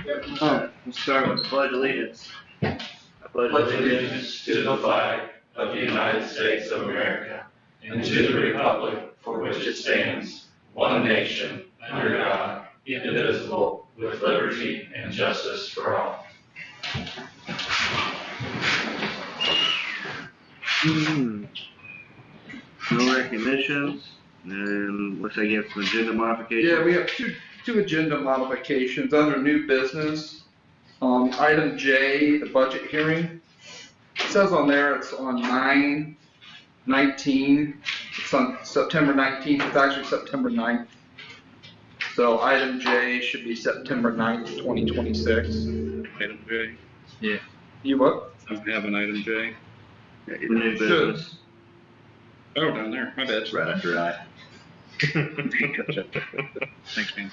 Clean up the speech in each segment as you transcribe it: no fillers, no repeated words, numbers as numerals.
We'll start with the Pledge of Allegiance. I pledge allegiance to the flag of the United States of America and to the republic for which it stands, one nation, under God, indivisible, with liberty and justice for all. No recognitions, and looks like you have some agenda modifications. Yeah, we have two agenda modifications under new business. Item J, the budget hearing. It says on there it's on 9/19. It's on September 19th. It's actually September 9th. So item J should be September 9th, 2026. Item J. Yeah. You what? I have an item J. Yeah, new business. Oh, down there. My bad. Right after I. Thanks, man.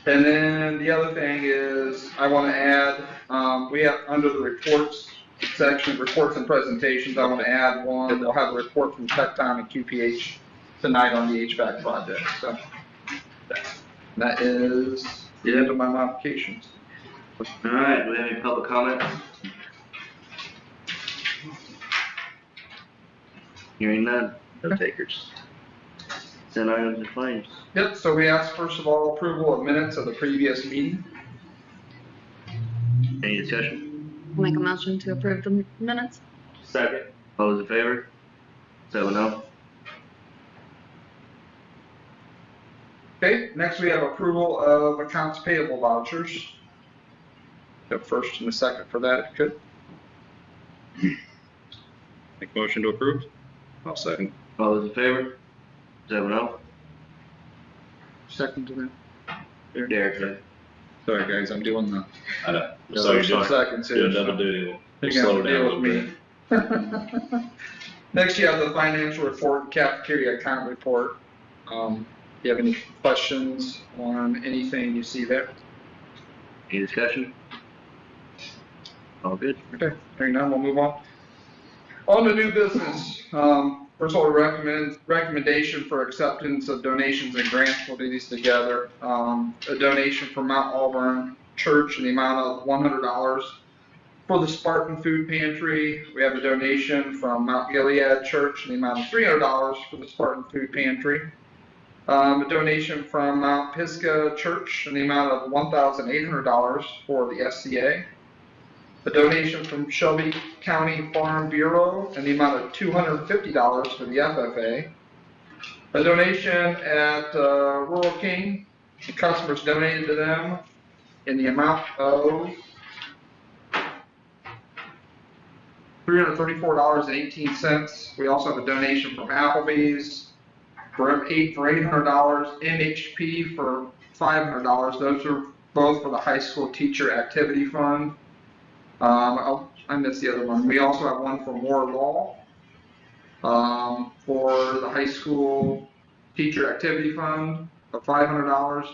And then the other thing is, I want to add, we have under the reports section, reports and presentations, I want to add one. They'll have a report from Tecton and QPH tonight on the HVAC project. So that is the end of my modifications. All right, do we have any public comments? Hearing none. No takers. Send items and claims. Yep, so we asked first of all approval of minutes of the previous meeting. Any discussion? I'll make a motion to approve the minutes. Second. All those in favor? 7-0. Okay, next we have approval of accounts payable vouchers. The first and the second for that, if you could. Make motion to approve. I'll second. All those in favor? 7-0. Second to that. Derek, okay. Sorry guys, I'm doing the. I know. So just seconds here. Do a double duty. You're We'll gonna slow have to down a deal little with bit. me. Next, you have the financial report, cafeteria account report. You have any questions on anything you see there? Any discussion? All good. Okay, hearing none, we'll move on. On to new business. First of all, recommendation for acceptance of donations and grants. We'll do these together. A donation from Mount Auburn Church in the amount of $100 for the Spartan Food Pantry. We have a donation from Mount Gilead Church in the amount of $300 for the Spartan Food Pantry. A donation from Mount Pisgah Church in the amount of $1,800 for the SCA. A donation from Shelby County Farm Bureau in the amount of $250 for the FFA. A donation at Rural King, the customers donated to them in the amount of $334.18. We also have a donation from Applebee's for $800, MHP for $500. Those are both for the high school teacher activity fund. I missed the other one. We also have one from Ward Law for the high school teacher activity fund of $500,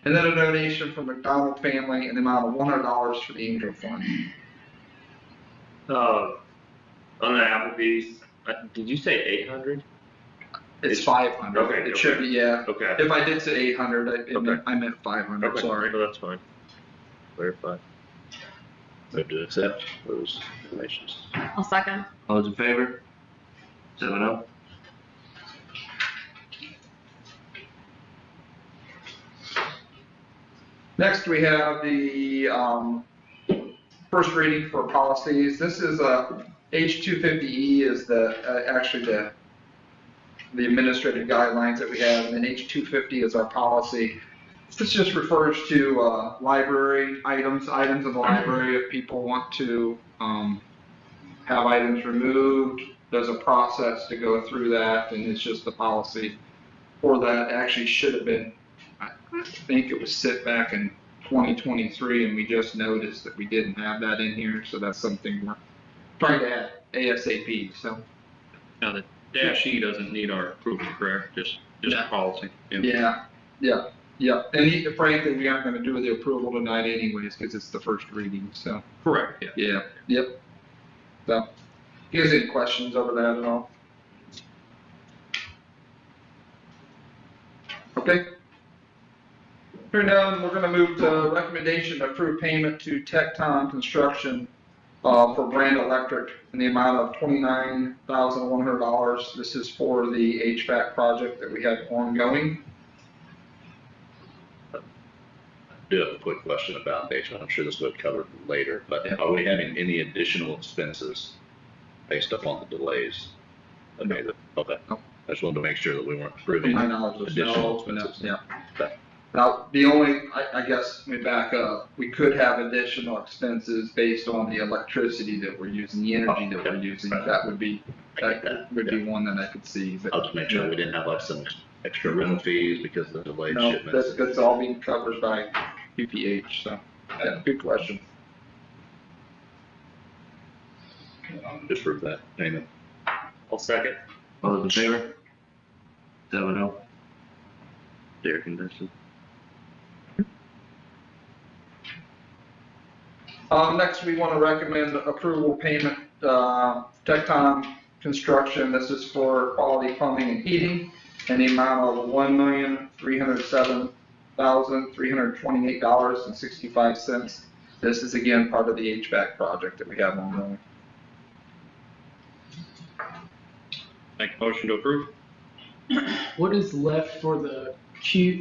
and then a donation from McDonald family in the amount of $100 for the Angel Fund. On the Applebee's, did you say 800? It's 500. Okay, It should be, yeah. Okay. If I did say 800, Okay. I meant 500. Okay. Sorry. No, that's fine. Clarify. Move to accept those donations. I'll second. All those in favor? 7-0. Next, we have the first reading for policies. This is H250E is actually the administrative guidelines that we have, and then H250 is our policy. This just refers to library items in the library. If people want to have items removed, there's a process to go through that, and it's just the policy for that. Actually should have been, I think it was set back in 2023, and we just noticed that we didn't have that in here, so that's something we're trying to add ASAP. So Now, the dash E doesn't need our approval, correct? Just policy. yeah. And frankly, we aren't going to do the approval tonight anyways, because it's the first reading. So Correct, yeah. Yep. So, you guys any questions over that at all? Okay. Hearing none, we're gonna move to recommendation to approve payment to Tecton Construction for Brand Electric in the amount of $29,100. This is for the HVAC project that we have ongoing. I do have a quick question about HVAC. I'm sure this will be covered later, but are we having any additional expenses based upon the delays? Okay, okay. No. I just wanted to make sure that we weren't To approving my knowledge, there's additional no, expenses. yeah. Okay. Now, the only, I guess, let me back up, we could have additional expenses based on the electricity that we're using, the energy that we're using. That would be one that I could see. But I'll just make sure we didn't have like some extra rental fees because of the delayed no, shipments. that's all being covered by PPH, so, yeah, good question. Just prove that payment. I'll second. All those in favor? 7-0. Derek and Dustin. Next, we want to recommend approval payment, Tecton Construction. This is for quality plumbing and heating in the amount of $1,307,328.65. This is again part of the HVAC project that we have ongoing. Make a motion to approve? What is left for the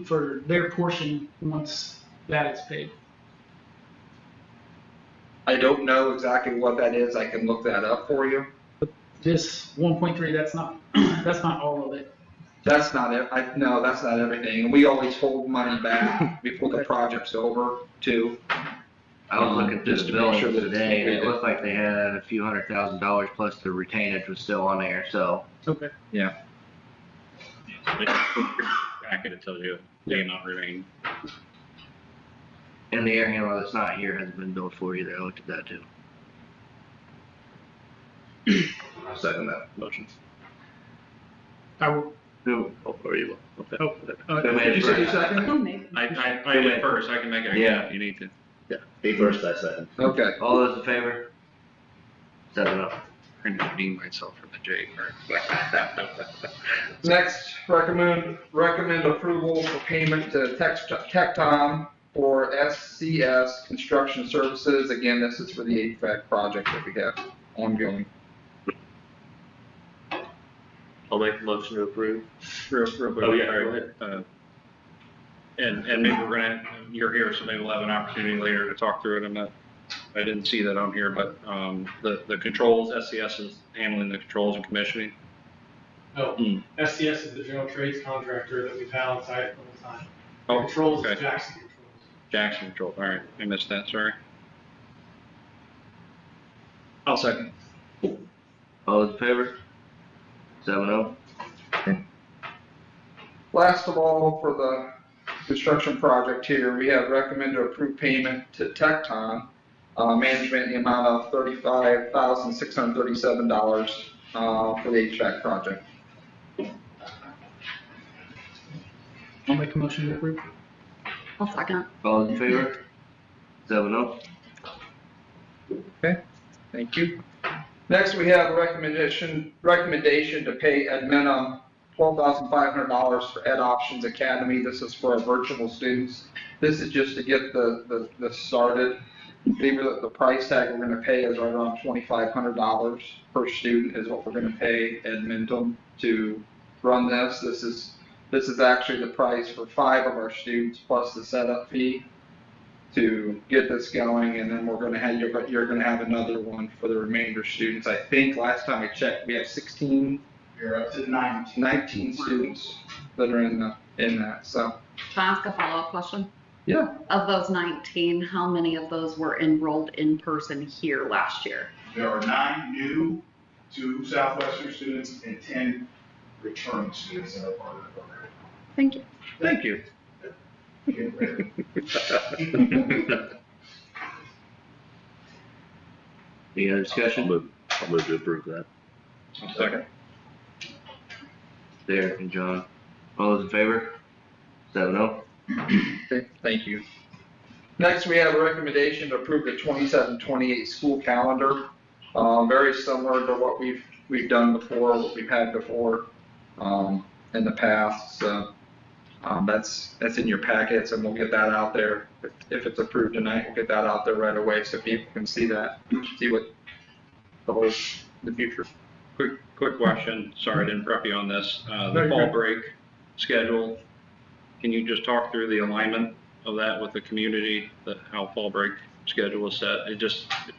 for their portion once that is paid? I don't know exactly what that is. I can look that up for you. This 1.3, that's not, that's not all of it. That's not it. No, that's not everything. We always hold money back before the project's over too. I was looking through Just the to make bills sure that it's today, and it completed. looked like they had a few $100,000 plus the retainage was still on there, so. Okay. Yeah. Packet, it tells you the amount remaining. And the air handler that's not here hasn't been billed for either. I looked at that too. I'll second that motion. I will, Who? Oh, or you will. Okay. Who made Did you it say you first? second? I did first, I can make it again Yeah. if you need to. Yeah, he first, I second. Okay. All those in favor? 7-0. I'm gonna redeem myself from the J part. Next, recommend approval for payment to Tecton for SCS Construction Services. Again, this is for the HVAC project that we have ongoing. I'll make a motion to approve. Real quick, Oh, yeah, all go right, ahead. And maybe you're here, so maybe we'll have an opportunity later to talk through it. I didn't see that on here, but, the controls, SCS is handling the controls and commissioning. No, Hmm. SCS is the general trades contractor that we've had on site for the time. Oh, Controls okay. is Jackson Controls. Jackson Control, all right, I missed that, sorry. I'll second. All those in favor? 7-0. Last of all, for the construction project here, we have recommended to approve payment to Tecton Management in the amount of $35,637 for the HVAC project. I'll make a motion to approve. I'll second. All those in favor? 7-0. Okay, thank you. Next, we have a recommendation to pay admin $12,500 for Ed Options Academy. This is for our virtual students. This is just to get the started. The price tag we're gonna pay is right around $2,500 per student is what we're gonna pay Edmonton to run this. This is actually the price for 5 of our students plus the setup fee to get this going, and then we're gonna have, you're gonna have another one for the remainder students. I think last time I checked, we have 16. You're up to 19. 19 students that are in that, so. Can I ask a follow-up question? Yeah. Of those 19, how many of those were enrolled in person here last year? There are 9 new to Southwestern students and 10 returning students that are part of the program. Thank you. Thank you. Get ready. Any other I'll discussion? move to approve that. Second. Derek and John. All those in favor? 7-0. Okay, thank you. Next, we have a recommendation to approve the 27-28 school calendar. Very similar to what we've done before, what we've had before, in the past. So That's in your packets, and we'll get that out there. If it's approved tonight, we'll get that out there right away so people can see that, see what the future. Quick question, sorry to interrupt you on this, the fall break schedule, can you just talk through the alignment of that with the community, how fall break schedule is set? It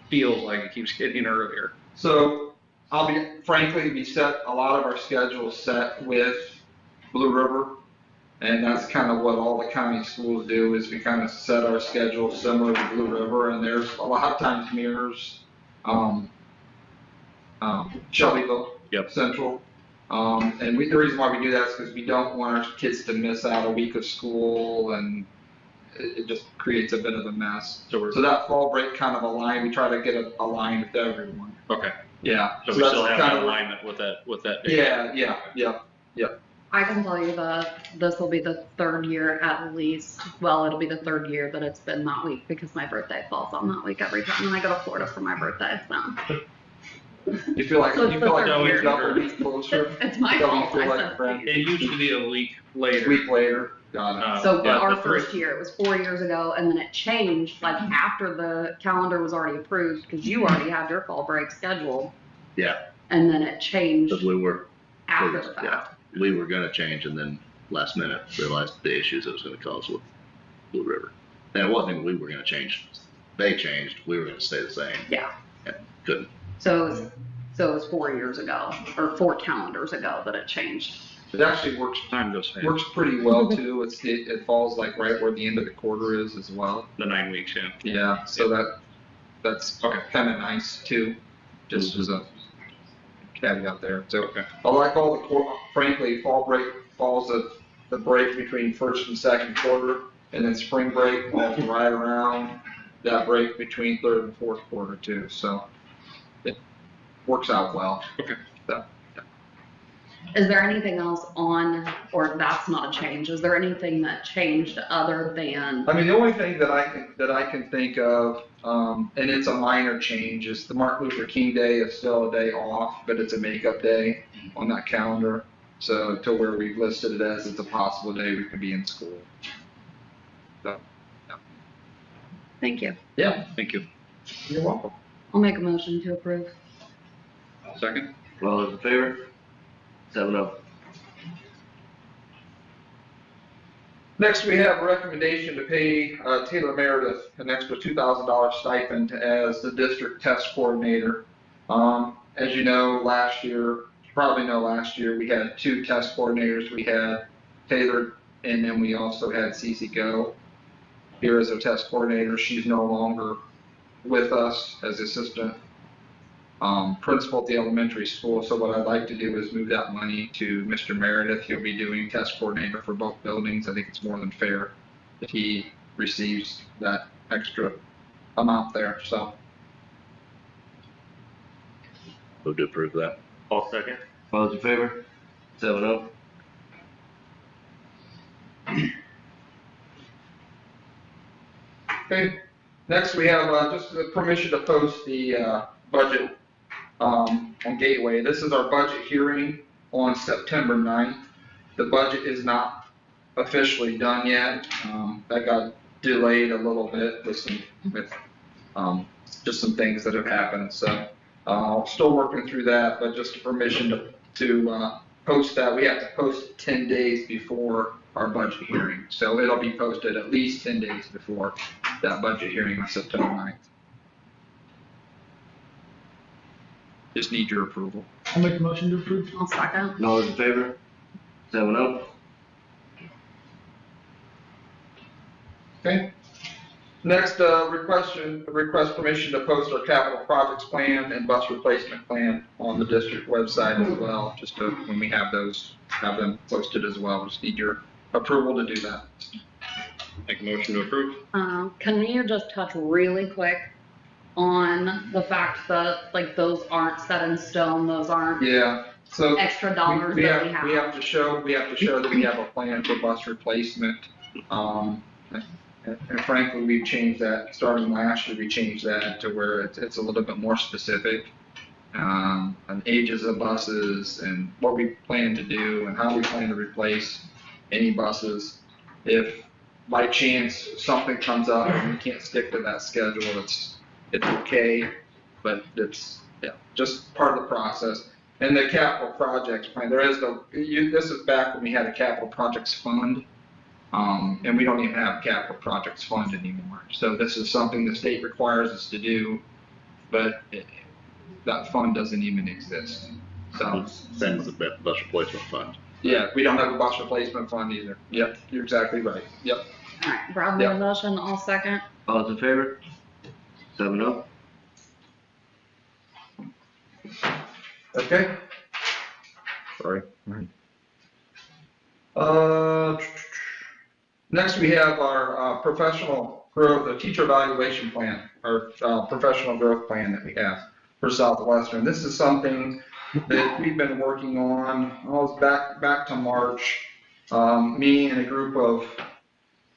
feels like it keeps getting earlier. So we set a lot of our schedules set with Blue River, and that's kind of what all the county schools do, is we kind of set our schedule similar to Blue River, and there's a lot of times mirrors, Shelbyville, Yep. Central. The reason why we do that is because we don't want our kids to miss out a week of school, and it just creates a bit of a mess. So that fall break kind of aligned, we try to get it aligned with everyone. Okay. Yeah. So we still have that alignment with that date. Yeah. I can tell you that this will be the third year at least, well, it'll be the third year that it's been that week because my birthday falls on that week every time, and I go to Florida for my birthday, so. You feel like, So it's the third you're year. double week closer? It's my Don't you fault, feel I like said a friend? It used to be a week later. Week later, got it. So Yeah, our the first year, it was 4 years ago, and then it changed, like after the calendar was already approved, because you already had your fall break scheduled. Yeah. And then it changed Because we were fact. we were gonna change and then last minute realized the issues it was gonna cause with Blue River. And it wasn't even we were gonna change. They changed, we were gonna stay the same. Yeah. And couldn't. So it was 4 years ago, or 4 calendars ago that it changed. It actually works Time goes fast. Works pretty well too. It falls like right where the end of the quarter is as well. The 9 weeks, yeah. Yeah, so that's kind of nice too, just as a caveat there. So Okay. I like frankly, fall break falls at the break between first and second quarter, and then spring break falls right around that break between third and fourth quarter too. So it works out well. Okay. So, Is there anything else or that's not a change, is there anything that changed other than? I mean, the only thing that I can think of, and it's a minor change, is the Martin Luther King Day is still a day off, but it's a makeup day on that calendar. So to where we've listed it as it's a possible day we could be in school. So, yeah. Thank you. Yeah, Thank you. you're welcome. I'll make a motion to approve. Second? All those in favor? 7-0. Next, we have a recommendation to pay Taylor Meredith an extra $2,000 stipend as the district test coordinator. As you know, last year we had 2 test coordinators. We had Taylor, and then we also had Cece Go here as a test coordinator. She's no longer with us as assistant principal at the elementary school. So what I'd like to do is move that money to Mr. Meredith. He'll be doing test coordinator for both buildings. I think it's more than fair that he receives that extra amount there. So Move to approve that. All second. All those in favor? 7-0. okay. Next, we have just the permission to post the budget on Gateway. This is our budget hearing on September 9th. The budget is not officially done yet. That got delayed a little bit with just some things that have happened. So still working through that, but just permission to post that. We have to post it 10 days before our budget hearing. So it'll be posted at least 10 days before that budget hearing on September 9th. Just need your approval. I'll make a motion to approve. I'll second. All those in favor? 7-0. Okay. Next, request permission to post our capital projects plan and bus replacement plan on the district website as well, just to, when we have them posted as well. Just need your approval to do that. Make a motion to approve? Can you just touch really quick on the fact that, like, those aren't set in stone, those aren't Yeah, so extra dollars we that have, we we have? have to show that we have a plan for bus replacement. And frankly, we've changed that, starting last year, we changed that to where it's a little bit more specific. On ages of buses and what we plan to do and how we plan to replace any buses. If by chance something comes up and we can't stick to that schedule, it's okay, but it's, yeah, just part of the process. And the capital projects plan, this is back when we had a capital projects fund, and we don't even have capital projects fund anymore. So this is something the state requires us to do, but that fund doesn't even exist. So Same with the bus replacement fund. yeah, we don't have a bus replacement fund either. Yep, you're exactly right. Yep. All right, Brad made a motion, I'll second. All those in favor? 7-0. Okay. Sorry. Next we have our professional growth, the teacher evaluation plan, our professional growth plan that we have for Southwestern. This is something that we've been working on almost back to March. Me and a group of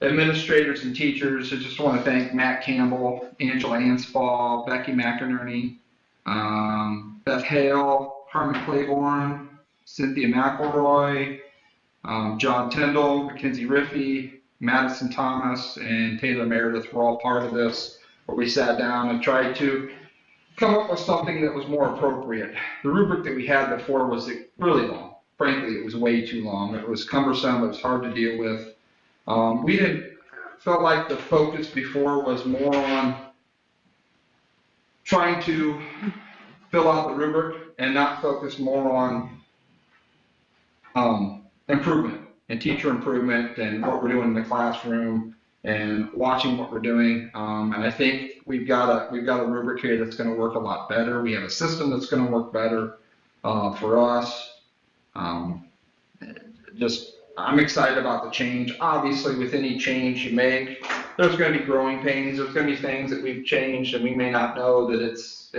administrators and teachers. I just want to thank Matt Campbell, Angela Anspaugh, Becky McInerney, Beth Hale, Harmon Claiborne, Cynthia McElroy, John Tyndall, Mackenzie Riffey, Madison Thomas, and Taylor Meredith were all part of this, where we sat down and tried to come up with something that was more appropriate. The rubric that we had before was really long. Frankly, it was way too long. It was cumbersome. It was hard to deal with. We felt like the focus before was more on trying to fill out the rubric and not focus more on improvement and teacher improvement and what we're doing in the classroom and watching what we're doing. And I think we've got a rubric here that's going to work a lot better. We have a system that's going to work better for us. I'm excited about the change. Obviously, with any change you make, there's going to be growing pains. There's going to be things that we've changed and we may not know that it's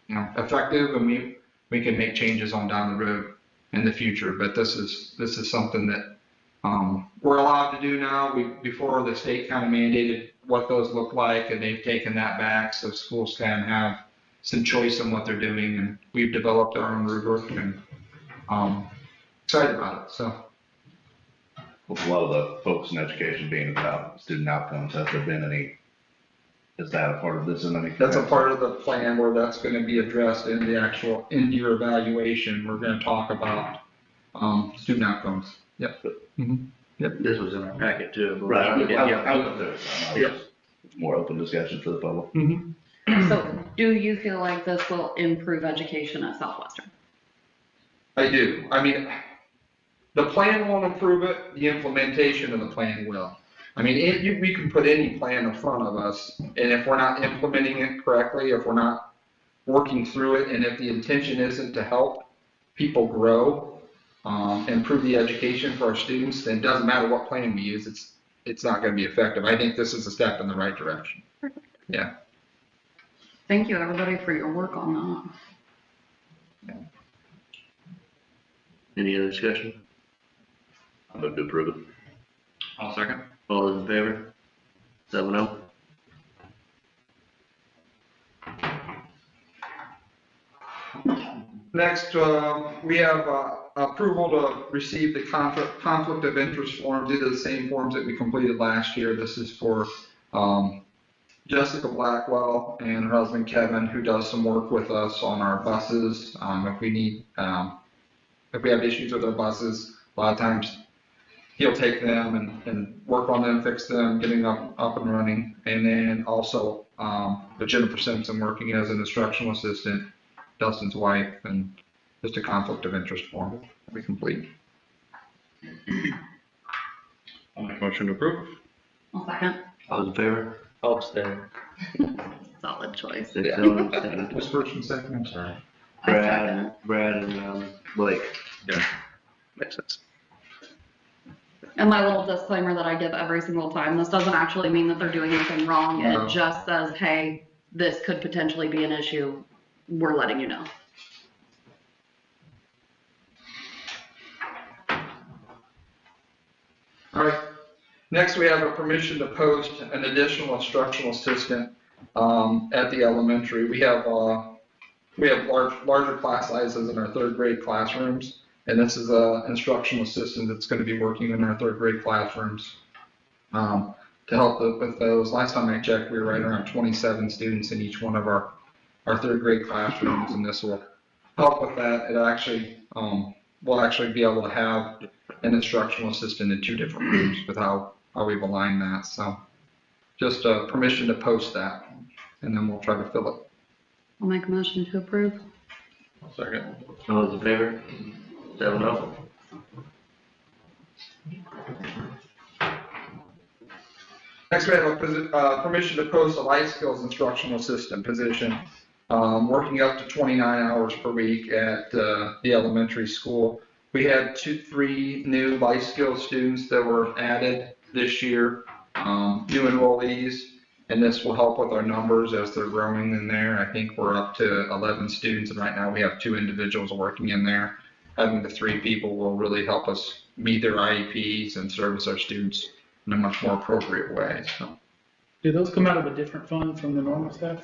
effective, and we can make changes on down the road in the future. But this is something that we're allowed to do now. Before the state kind of mandated what those look like, and they've taken that back, so schools can have some choice in what they're doing, and we've developed our own rubric, and excited about it. So. With a lot of the focus in education being about student outcomes, is that a part of this in any? That's a part of the plan where that's going to be addressed in the actual end-year evaluation. We're going to talk about student outcomes. Yep. Mm-hmm. Yep. This was in our packet too. But Right. Yep. More open discussion for the public. Mm-hmm. So do you feel like this will improve education at Southwestern? I do. I mean, the plan won't improve it. The implementation of the plan will. I mean, we can put any plan in front of us, and if we're not implementing it correctly, if we're not working through it, and if the intention isn't to help people grow, improve the education for our students, then it doesn't matter what plan we use, it's not going to be effective. I think this is a step in the right direction. Perfect. Yeah. Thank you, everybody, for your work on that. Any other discussion? I'm going to approve it. I'll second. All those in favor? 7-0. Next, we have approval to receive the conflict of interest forms. These are the same forms that we completed last year. This is for Jessica Blackwell and her husband Kevin, who does some work with us on our buses. If we have issues with our buses, a lot of times he'll take them and work on them, fix them, getting them up and running. And then also Jennifer Simpson working as an instructional assistant, Dustin's wife, and just a conflict of interest form that we complete. I'll make a motion to approve. I'll second. All those in favor? I'll abstain. Solid choice. 6-0 abstain. Who's first and second? I'm sorry. I second. Brad and Blake. Yeah. Makes sense. And my little disclaimer that I give every single time, this doesn't actually mean that they're doing anything wrong. No. It just says, hey, this could potentially be an issue. We're letting you know. All right. Next, we have a permission to post an additional instructional assistant at the elementary. We have larger class sizes in our third grade classrooms, And this is a instructional assistant that's going to be working in our third grade classrooms to help with those. Last time I checked, we were right around 27 students in each one of our third grade classrooms, and this will help with that. It actually, we'll actually be able to have an instructional assistant in 2 different rooms with how we've aligned that. So just permission to post that, and then we'll try to fill it. I'll make a motion to approve. Second. All those in favor? 7-0. Next, we have a permission to post a life skills instructional assistant position, working up to 29 hours per week at the elementary school. We had 3 new life skills students that were added this year, new enrollees, and this will help with our numbers as they're growing in there. I think we're up to 11 students, and right now we have 2 individuals working in there. Having the 3 people will really help us meet their IEPs and service our students in a much more appropriate way. So, Do those come out of a different fund from the normal staff?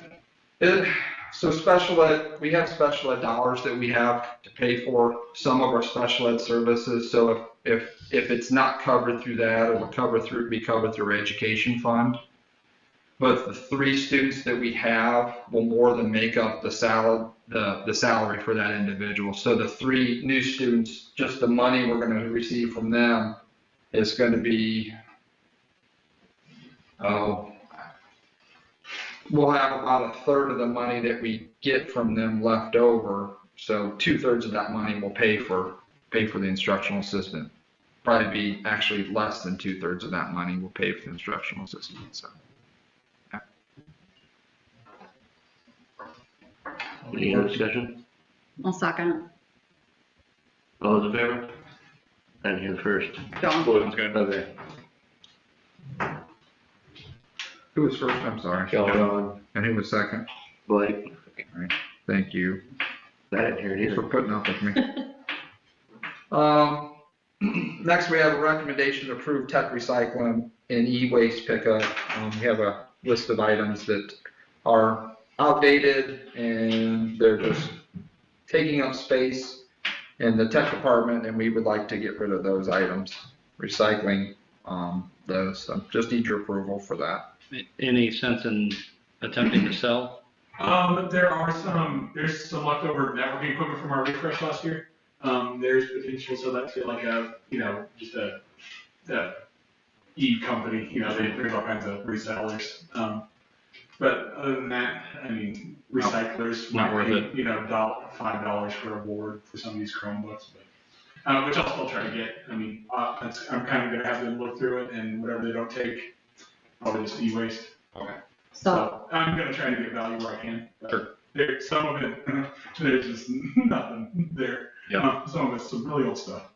so special ed, we have special ed dollars that we have to pay for some of our special ed services. So if it's not covered through that, it will be covered through our education fund. But the 3 students that we have will more than make up the salary for that individual. So the 3 new students, just the money we're going to receive from them is going to be, we'll have about 1/3 of the money that we get from them left over. So 2/3 of that money will pay for the instructional assistant. Probably be actually less than 2/3 of that money will pay for the instructional assistant. So. Any other discussion? I'll second. All those in favor? I didn't hear the first. John. Okay. Who was first? I'm sorry. John. And who was second? Blake. All right. Thank you. I didn't hear it Thanks for either. putting up with me. Next, we have a recommendation to approve tech recycling and e-waste pickup. We have a list of items that are outdated and they're just taking up space in the tech department, and we would like to get rid of those items, recycling those. So just need your approval for that. Any sense in attempting to sell? There's some leftover networking equipment from our refresh last year. There's potential, so that's like just a e-company, there's all kinds of resellers. But other than that, I mean, recyclers Not might worth pay, $5 for a board for some of these Chromebooks, but, which I'll still try to get. I mean, I'm kind of gonna have them look through it, and whatever they don't take, probably just e-waste. Okay. So, I'm gonna try to get value where I can. Sure. Some of it, there's just nothing there. Yeah. Some of it's some really old stuff.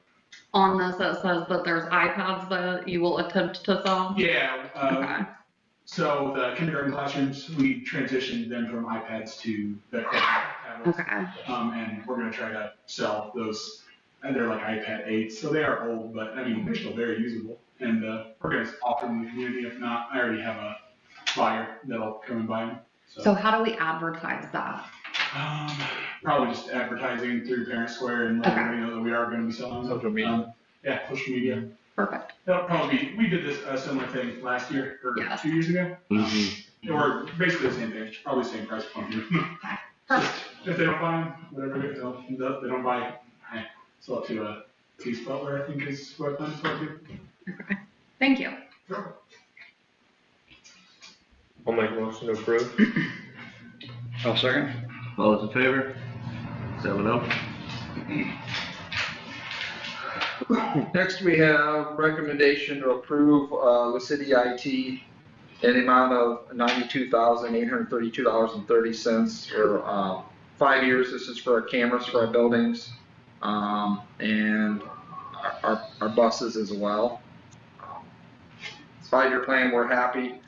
on this, it says that there's iPads that you will attempt to sell. Yeah, Okay. so the kindergarten classrooms, we transitioned them from iPads to the Chromebook tablets. Okay. And we're gonna try to sell those, and they're like iPad 8s, so they are old, but I mean, they're still very usable. And, we're gonna offer them in the community. If not, I already have a buyer that'll come and buy them. So how do we advertise that? Probably just advertising through Parent Square and letting Okay. everybody know that we are gonna be selling them. Social media. Yeah, social media. Perfect. That'll probably be, we did this, similar thing last year, or Yeah. 2 years ago. Mm-hmm. Or basically the same thing, probably the same price point. Perfect. If they don't buy them, whatever, they don't buy, I sell it to a T spot where I think is what I'm supposed to. Okay. Thank you. Sure. I'll make a motion to approve. I'll second. All those in favor? 7-0. Next, we have recommendation to approve the city IT in the amount of $92,832.30 for 5 years. This is for our cameras for our buildings and our buses as well. 5-year plan, we're happy.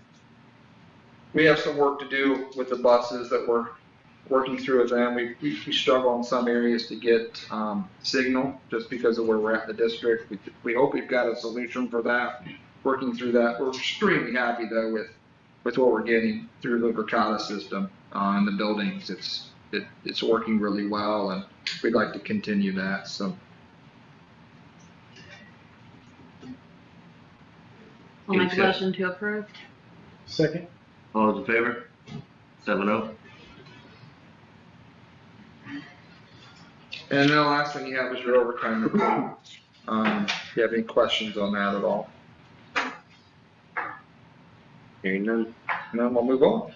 We have some work to do with the buses that we're working through with them. We struggle in some areas to get signal just because of where we're at in the district. We hope we've got a solution for that, working through that. We're extremely happy though with what we're getting through the Verkada system in the buildings. It's working really well, and we'd like to continue that. So I'll make a Any motion to approve. Second. All those in favor? 7-0. And then the last thing you have is your overtime report. If you have any questions on that at all, Hearing none. and then we'll move on.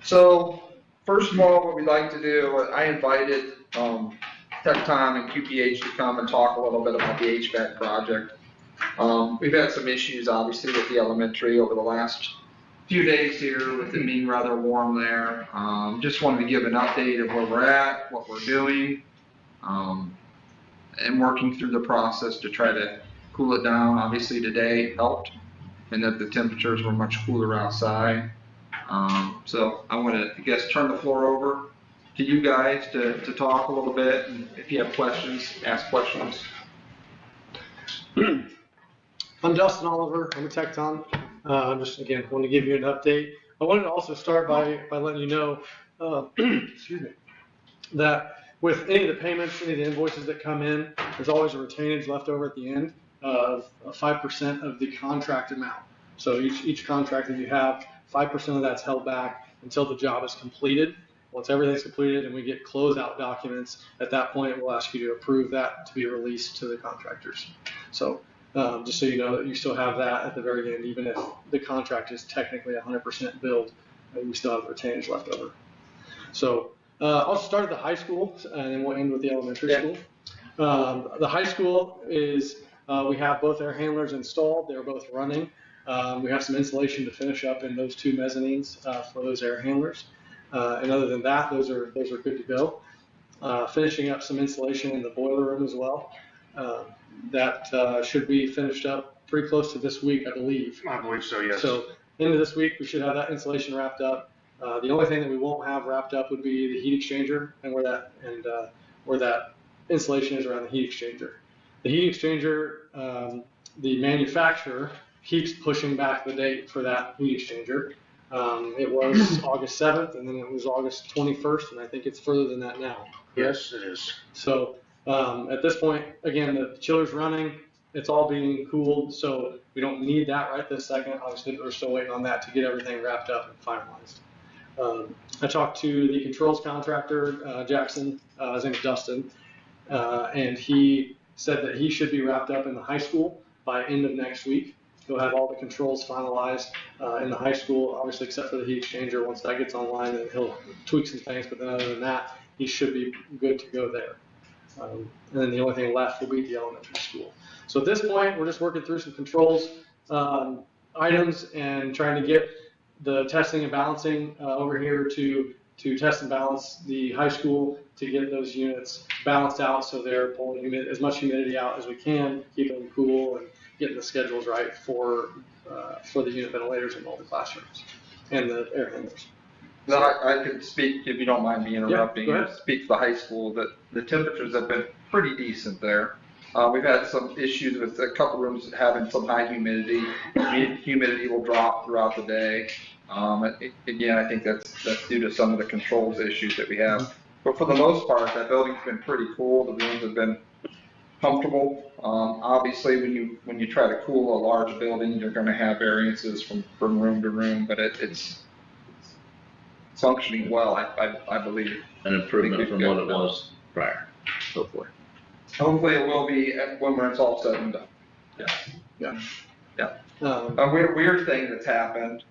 So, first of all, what we'd like to do, I invited, Tecton and QPH to come and talk a little bit about the HVAC project. We've had some issues, obviously, with the elementary over the last few days here, with it being rather warm there. Just wanted to give an update of where we're at, what we're doing, and working through the process to try to cool it down. Obviously, today helped, and that the temperatures were much cooler outside. So I want to, I guess, turn the floor over to you guys to talk a little bit, and if you have questions, ask questions. I'm Dustin Oliver. I'm a Tecton. I'm just, again, want to give you an update. I wanted to also start by letting you know, excuse me, that with any of the payments, any of the invoices that come in, there's always a retainage left over at the end of 5% of the contract amount. So each contract that you have, 5% of that's held back until the job is completed. Once everything's completed and we get closeout documents, at that point, we'll ask you to approve that to be released to the contractors. So just so you know that you still have that at the very end, even if the contract is technically 100% billed, we still have retainage left over. So I'll start at the high school and then we'll end with the elementary school. The high school is, we have both air handlers installed. They're both running. We have some insulation to finish up in those two mezzanines for those air handlers. And other than that, those are good to go. Finishing up some insulation in the boiler room as well. That should be finished up pretty close to this week, I believe. I believe so, yes. So into this week, we should have that insulation wrapped up. The only thing that we won't have wrapped up would be the heat exchanger and where that insulation is around the heat exchanger. The heat exchanger, the manufacturer keeps pushing back the date for that heat exchanger. It was August 7th, and then it was August 21st, and I think it's further than that now. Yes, it is. So at this point, again, the chiller's running. It's all being cooled, so we don't need that right this second. Obviously, we're still waiting on that to get everything wrapped up and finalized. I talked to the controls contractor, Jackson, his name is Dustin, and he said that he should be wrapped up in the high school by end of next week. He'll have all the controls finalized in the high school, obviously except for the heat exchanger. Once that gets online, then he'll tweak some things, but then other than that, he should be good to go there. And then the only thing left will be the elementary school. So at this point, we're just working through some controls items and trying to get the testing and balancing over here to test and balance the high school to get those units balanced out so they're pulling as much humidity out as we can, keeping them cool and getting the schedules right for the unit ventilators in all the classrooms and the air handlers. No, I could speak, if you don't mind me interrupting, go ahead. speak for the high school, that the temperatures have been pretty decent there. We've had some issues with a couple rooms having some high humidity. Humidity will drop throughout the day. Again, I think that's due to some of the controls issues that we have. But for the most part, that building's been pretty cool. The rooms have been comfortable. Obviously, when you try to cool a large building, you're going to have variances from room to room, but it's functioning well, I believe. An improvement from what it was prior, hopefully. Hopefully it will be when it's all said and done. Yeah. A weird thing that's happened,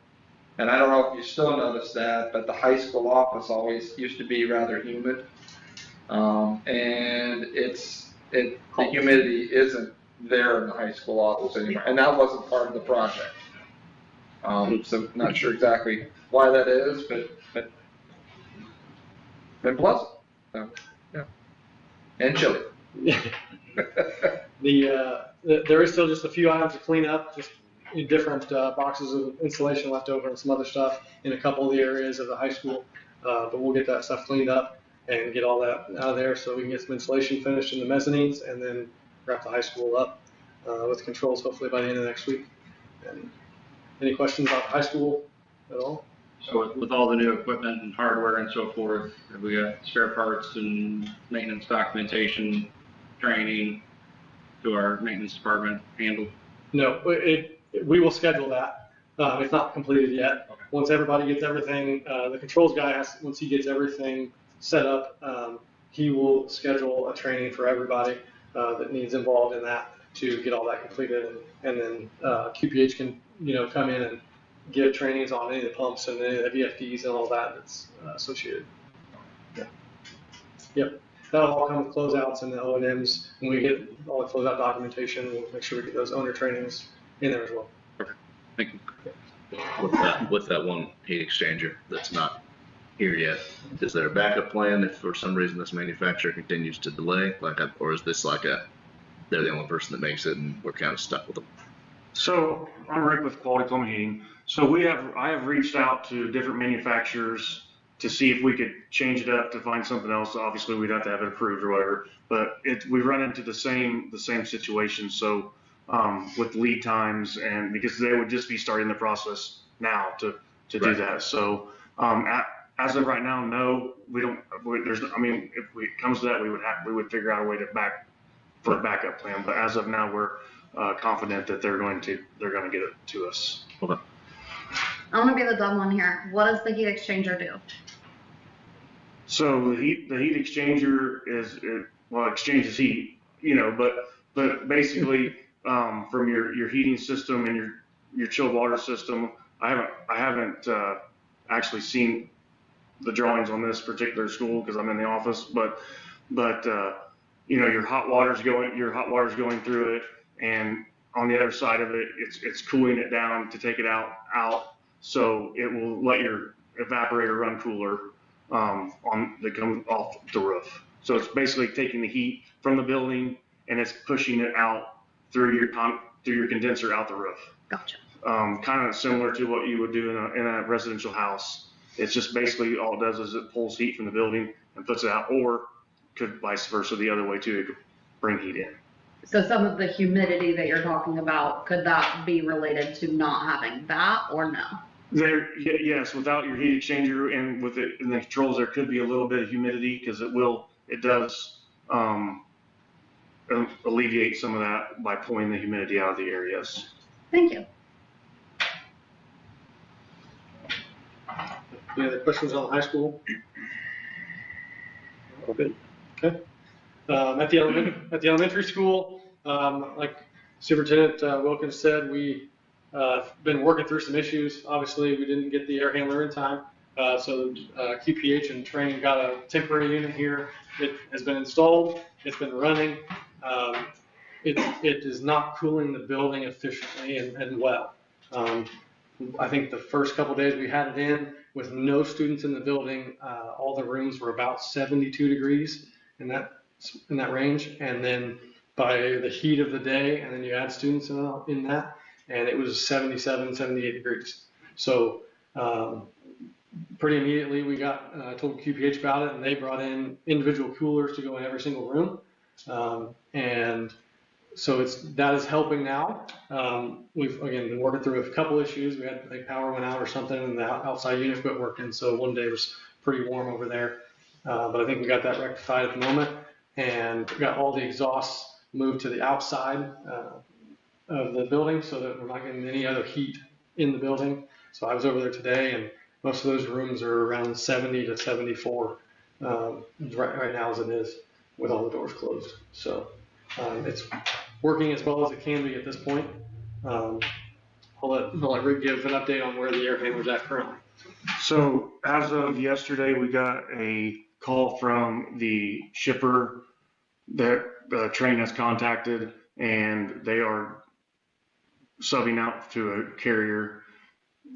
and I don't know if you still notice that, but the high school office always used to be rather humid. And the humidity isn't there in the high school office anymore, and that wasn't part of the project. So not sure exactly why that is, but been pleasant. So, yeah. And chilly. There is still just a few items to clean up, just different boxes of insulation left over and some other stuff in a couple of the areas of the high school. But we'll get that stuff cleaned up and get all that out of there so we can get some insulation finished in the mezzanines and then wrap the high school up with controls hopefully by the end of next week. And any questions about the high school at all? So with all the new equipment and hardware and so forth, have we got spare parts and maintenance documentation, training to our maintenance department handled? No, we will schedule that. It's not completed yet. Okay. Once everybody gets everything, the controls guy once he gets everything set up, he will schedule a training for everybody that needs involved in that to get all that completed, and then QPH can come in and give trainings on any of the pumps and any of the VFDs and all that that's associated. Yeah. Yep. That'll all come with closeouts and the O&Ms. When we get all the closeout documentation, we'll make sure we get those owner trainings in there as well. Thank you. With that one heat exchanger that's not here yet, is there a backup plan if for some reason this manufacturer continues to delay, or is this they're the only person that makes it and we're kind of stuck with them? So I'm Rick with Quality Plumbing Heating. So I have reached out to different manufacturers to see if we could change it up to find something else. Obviously, we'd have to have it approved or whatever. But we run into the same situation. So with lead times, and because they would just be starting the process now to do that. So as of right now, no, we don't. If it comes to that, we would figure out a way to for a backup plan. But as of now, we're confident that they're going to get it to us. Okay. I want to be the dumb one here. What does the heat exchanger do? So the heat exchanger exchanges heat, but basically from your heating system and your chilled water system. I haven't actually seen the drawings on this particular school because I'm in the office, but your hot water's going through it, and on the other side of it, it's cooling it down to take it out, so it will let your evaporator run cooler that comes off the roof. So it's basically taking the heat from the building and it's pushing it out through your condenser out the roof. Gotcha. Kind of similar to what you would do in a residential house. It's just basically all it does is it pulls heat from the building and puts it out, or could vice versa the other way too. It could bring heat in. So some of the humidity that you're talking about, could that be related to not having that or no? Yes, without your heat exchanger and with it in the controls, there could be a little bit of humidity because it does alleviate some of that by pulling the humidity out of the areas. Thank you. Any other questions on the high school? Good. Okay. At the elementary school, like Superintendent Wilkins said, we been working through some issues. Obviously, we didn't get the air handler in time, so QPH and training got a temporary unit here. It has been installed. It's been running. It is not cooling the building efficiently and well. I think the first couple days we had it in with no students in the building, all the rooms were about 72 degrees in that range, and then by the heat of the day, and then you add students in that, and it was 77, 78 degrees. So pretty immediately we told QPH about it, and they brought in individual coolers to go in every single room. And so that is helping now. We've again been working through a couple issues. We had, I think, power went out or something, and the outside unit quit working. So one day was pretty warm over there. But I think we got that rectified at the moment, and we got all the exhausts moved to the outside of the building so that we're not getting any other heat in the building. So I was over there today, and most of those rooms are around 70 to 74 right now as it is, with all the doors closed. So it's working as well as it can be at this point. I'll let Rick give an update on where the air handler's at currently. So as of yesterday, we got a call from the shipper that the train has contacted, and they are subbing out to a carrier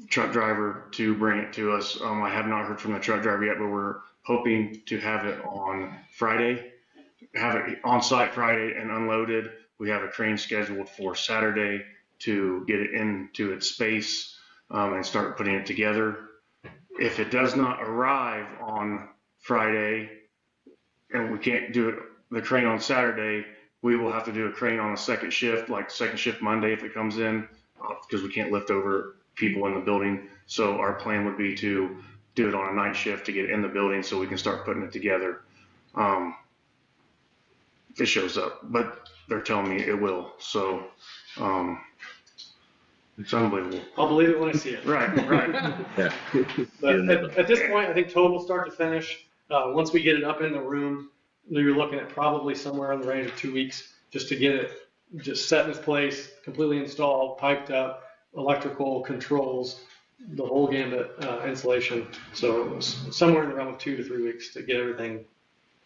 truck driver to bring it to us. I have not heard from the truck driver yet, but we're hoping to have it on Friday, have it on site Friday and unloaded. We have a train scheduled for Saturday to get it into its space and start putting it together. If it does not arrive on Friday and we can't do the crane on Saturday, we will have to do a crane on a second shift, like second shift Monday if it comes in, because we can't lift over people in the building. So our plan would be to do it on a night shift to get it in the building so we can start putting it together. If it shows up, but they're telling me it will. So It's unbelievable. I'll believe it when I see it. Right, right. Yeah. But at this point, I think total start to finish, once we get it up in the room, you're looking at probably somewhere in the range of 2 weeks just to get it just set in its place, completely installed, piped up, electrical controls, the whole gambit, insulation. So somewhere in the realm of 2 to 3 weeks to get everything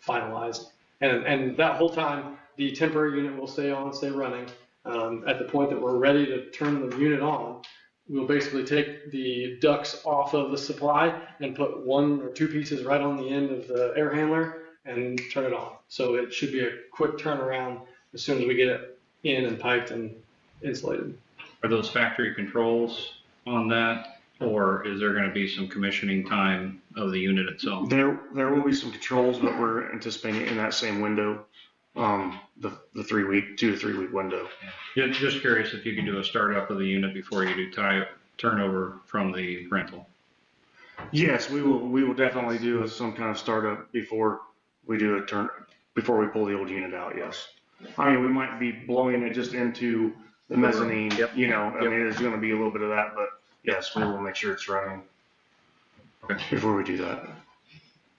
finalized. And that whole time, the temporary unit will stay running. At the point that we're ready to turn the unit on, we'll basically take the ducts off of the supply and put 1 or 2 pieces right on the end of the air handler and turn it on. So it should be a quick turnaround as soon as we get it in and piped and insulated. Are those factory controls on that, or is there going to be some commissioning time of the unit itself? There will be some controls, but we're anticipating in that same window, the 2 to 3 week window. Yeah, just curious if you can do a startup of the unit before you do turnover from the rental. Yes, we will definitely do some kind of startup before we do before we pull the old unit out. Yes. I mean, we might be blowing it just into the mezzanine, you know, I mean, there's going to be a little bit of that, but yes, we will make sure it's running before we do that.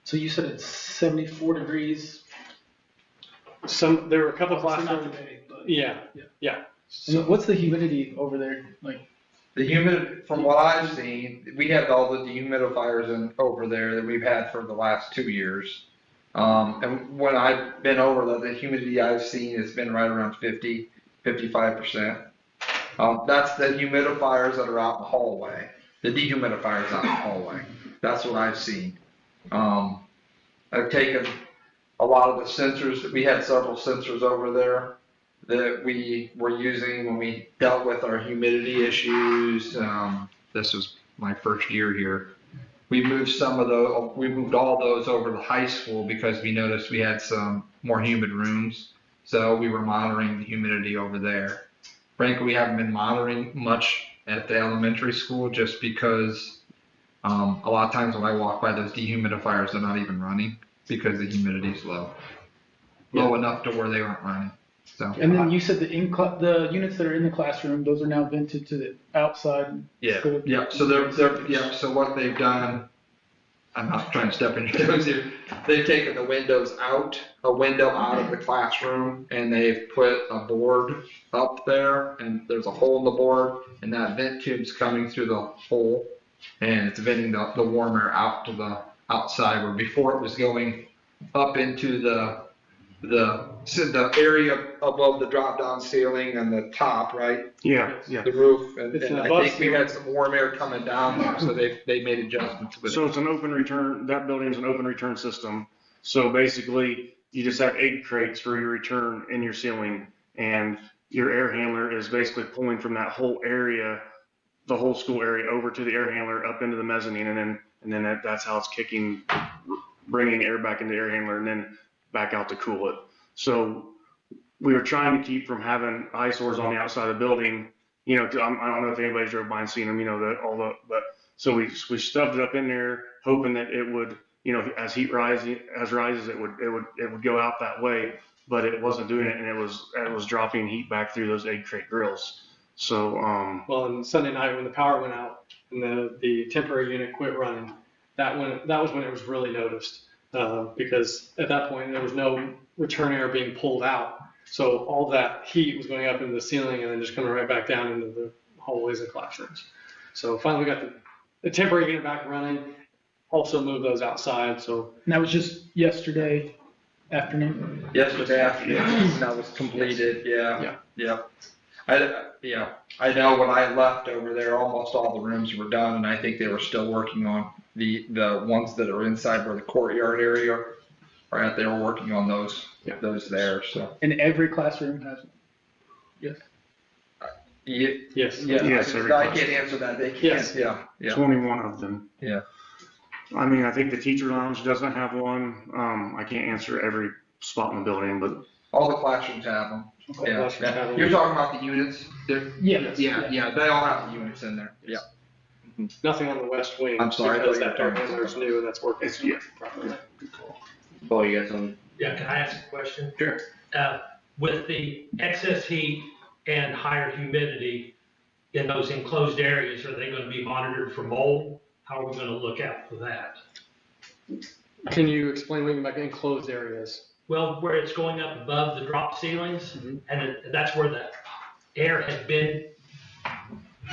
So you said it's 74 degrees. There were a couple Obviously not classrooms. today, but Yeah. And what's the humidity over there like? The humid, from what I've seen, we have all the dehumidifiers over there that we've had for the last 2 years. And when I've been over there, the humidity I've seen has been right around 55%. That's the humidifiers that are out in the hallway. The dehumidifiers out in the hallway. That's what I've seen. I've taken a lot of the sensors. We had several sensors over there that we were using when we dealt with our humidity issues. This was my first year here. We moved all those over to high school because we noticed we had some more humid rooms. So we were monitoring the humidity over there. Frankly, we haven't been monitoring much at the elementary school just because a lot of times when I walk by those dehumidifiers, they're not even running because the humidity is low enough to where they aren't running. So. And then you said the units that are in the classroom, those are now vented to the outside. Yeah. So so what they've done, I'm not trying to step in your toes here. They've taken the windows out, a window out of the classroom, and they've put a board up there, and there's a hole in the board, and that vent tube's coming through the hole, and it's venting the warm air out to the outside, where before it was going up into the area above the drop-down ceiling and the top, right? Yeah. The roof, and I above think we had some warm air coming down there, so they made adjustments with it. So it's an open return, that building's an open return system. So basically, you just have egg crates for your return in your ceiling, and your air handler is basically pulling from that whole area, the whole school area, over to the air handler up into the mezzanine, and then that's how it's bringing air back into the air handler, and then back out to cool it. So we were trying to keep from having eyesores on the outside of the building. You know, I don't know if anybody's drove by and seen them. You know, but so we stuffed it up in there, hoping that it would, you know, as heat rises, it would go out that way. But it wasn't doing it, and it was dropping heat back through those egg crate grills. So Well, on Sunday night when the power went out and the temporary unit quit running, that was when it was really noticed. Because at that point there was no return air being pulled out, so all that heat was going up into the ceiling and then just coming right back down into the hallways and classrooms. So finally we got the temporary unit back running, also moved those outside. So And that was just yesterday afternoon. Yesterday afternoon, that was completed, yeah. I know when I left over there, almost all the rooms were done, and I think they were still working on the ones that are inside where the courtyard area are at. They were working on those there, so. And every classroom has one. Yes. yes. Yes, every I can't answer that, they can't, Yes. yeah. 21 of them. Yeah. I mean, I think the teacher lounge doesn't have one. I can't answer every spot in the building, but All the classrooms have them. Okay, classrooms have them. You're talking about the units? Yeah. Yeah, they all have the units in there, yeah. Nothing on the west wing. I'm sorry, I because thought you were that air talking handler is new and that's working. Yeah. Paul, you got something? Yeah, can I ask a question? Sure. With the excess heat and higher humidity, in those enclosed areas, are they gonna be monitored for mold? How are we gonna look out for that? Can you explain what you mean by enclosed areas? Well, where it's going up above the drop ceilings, and that's where the air had been,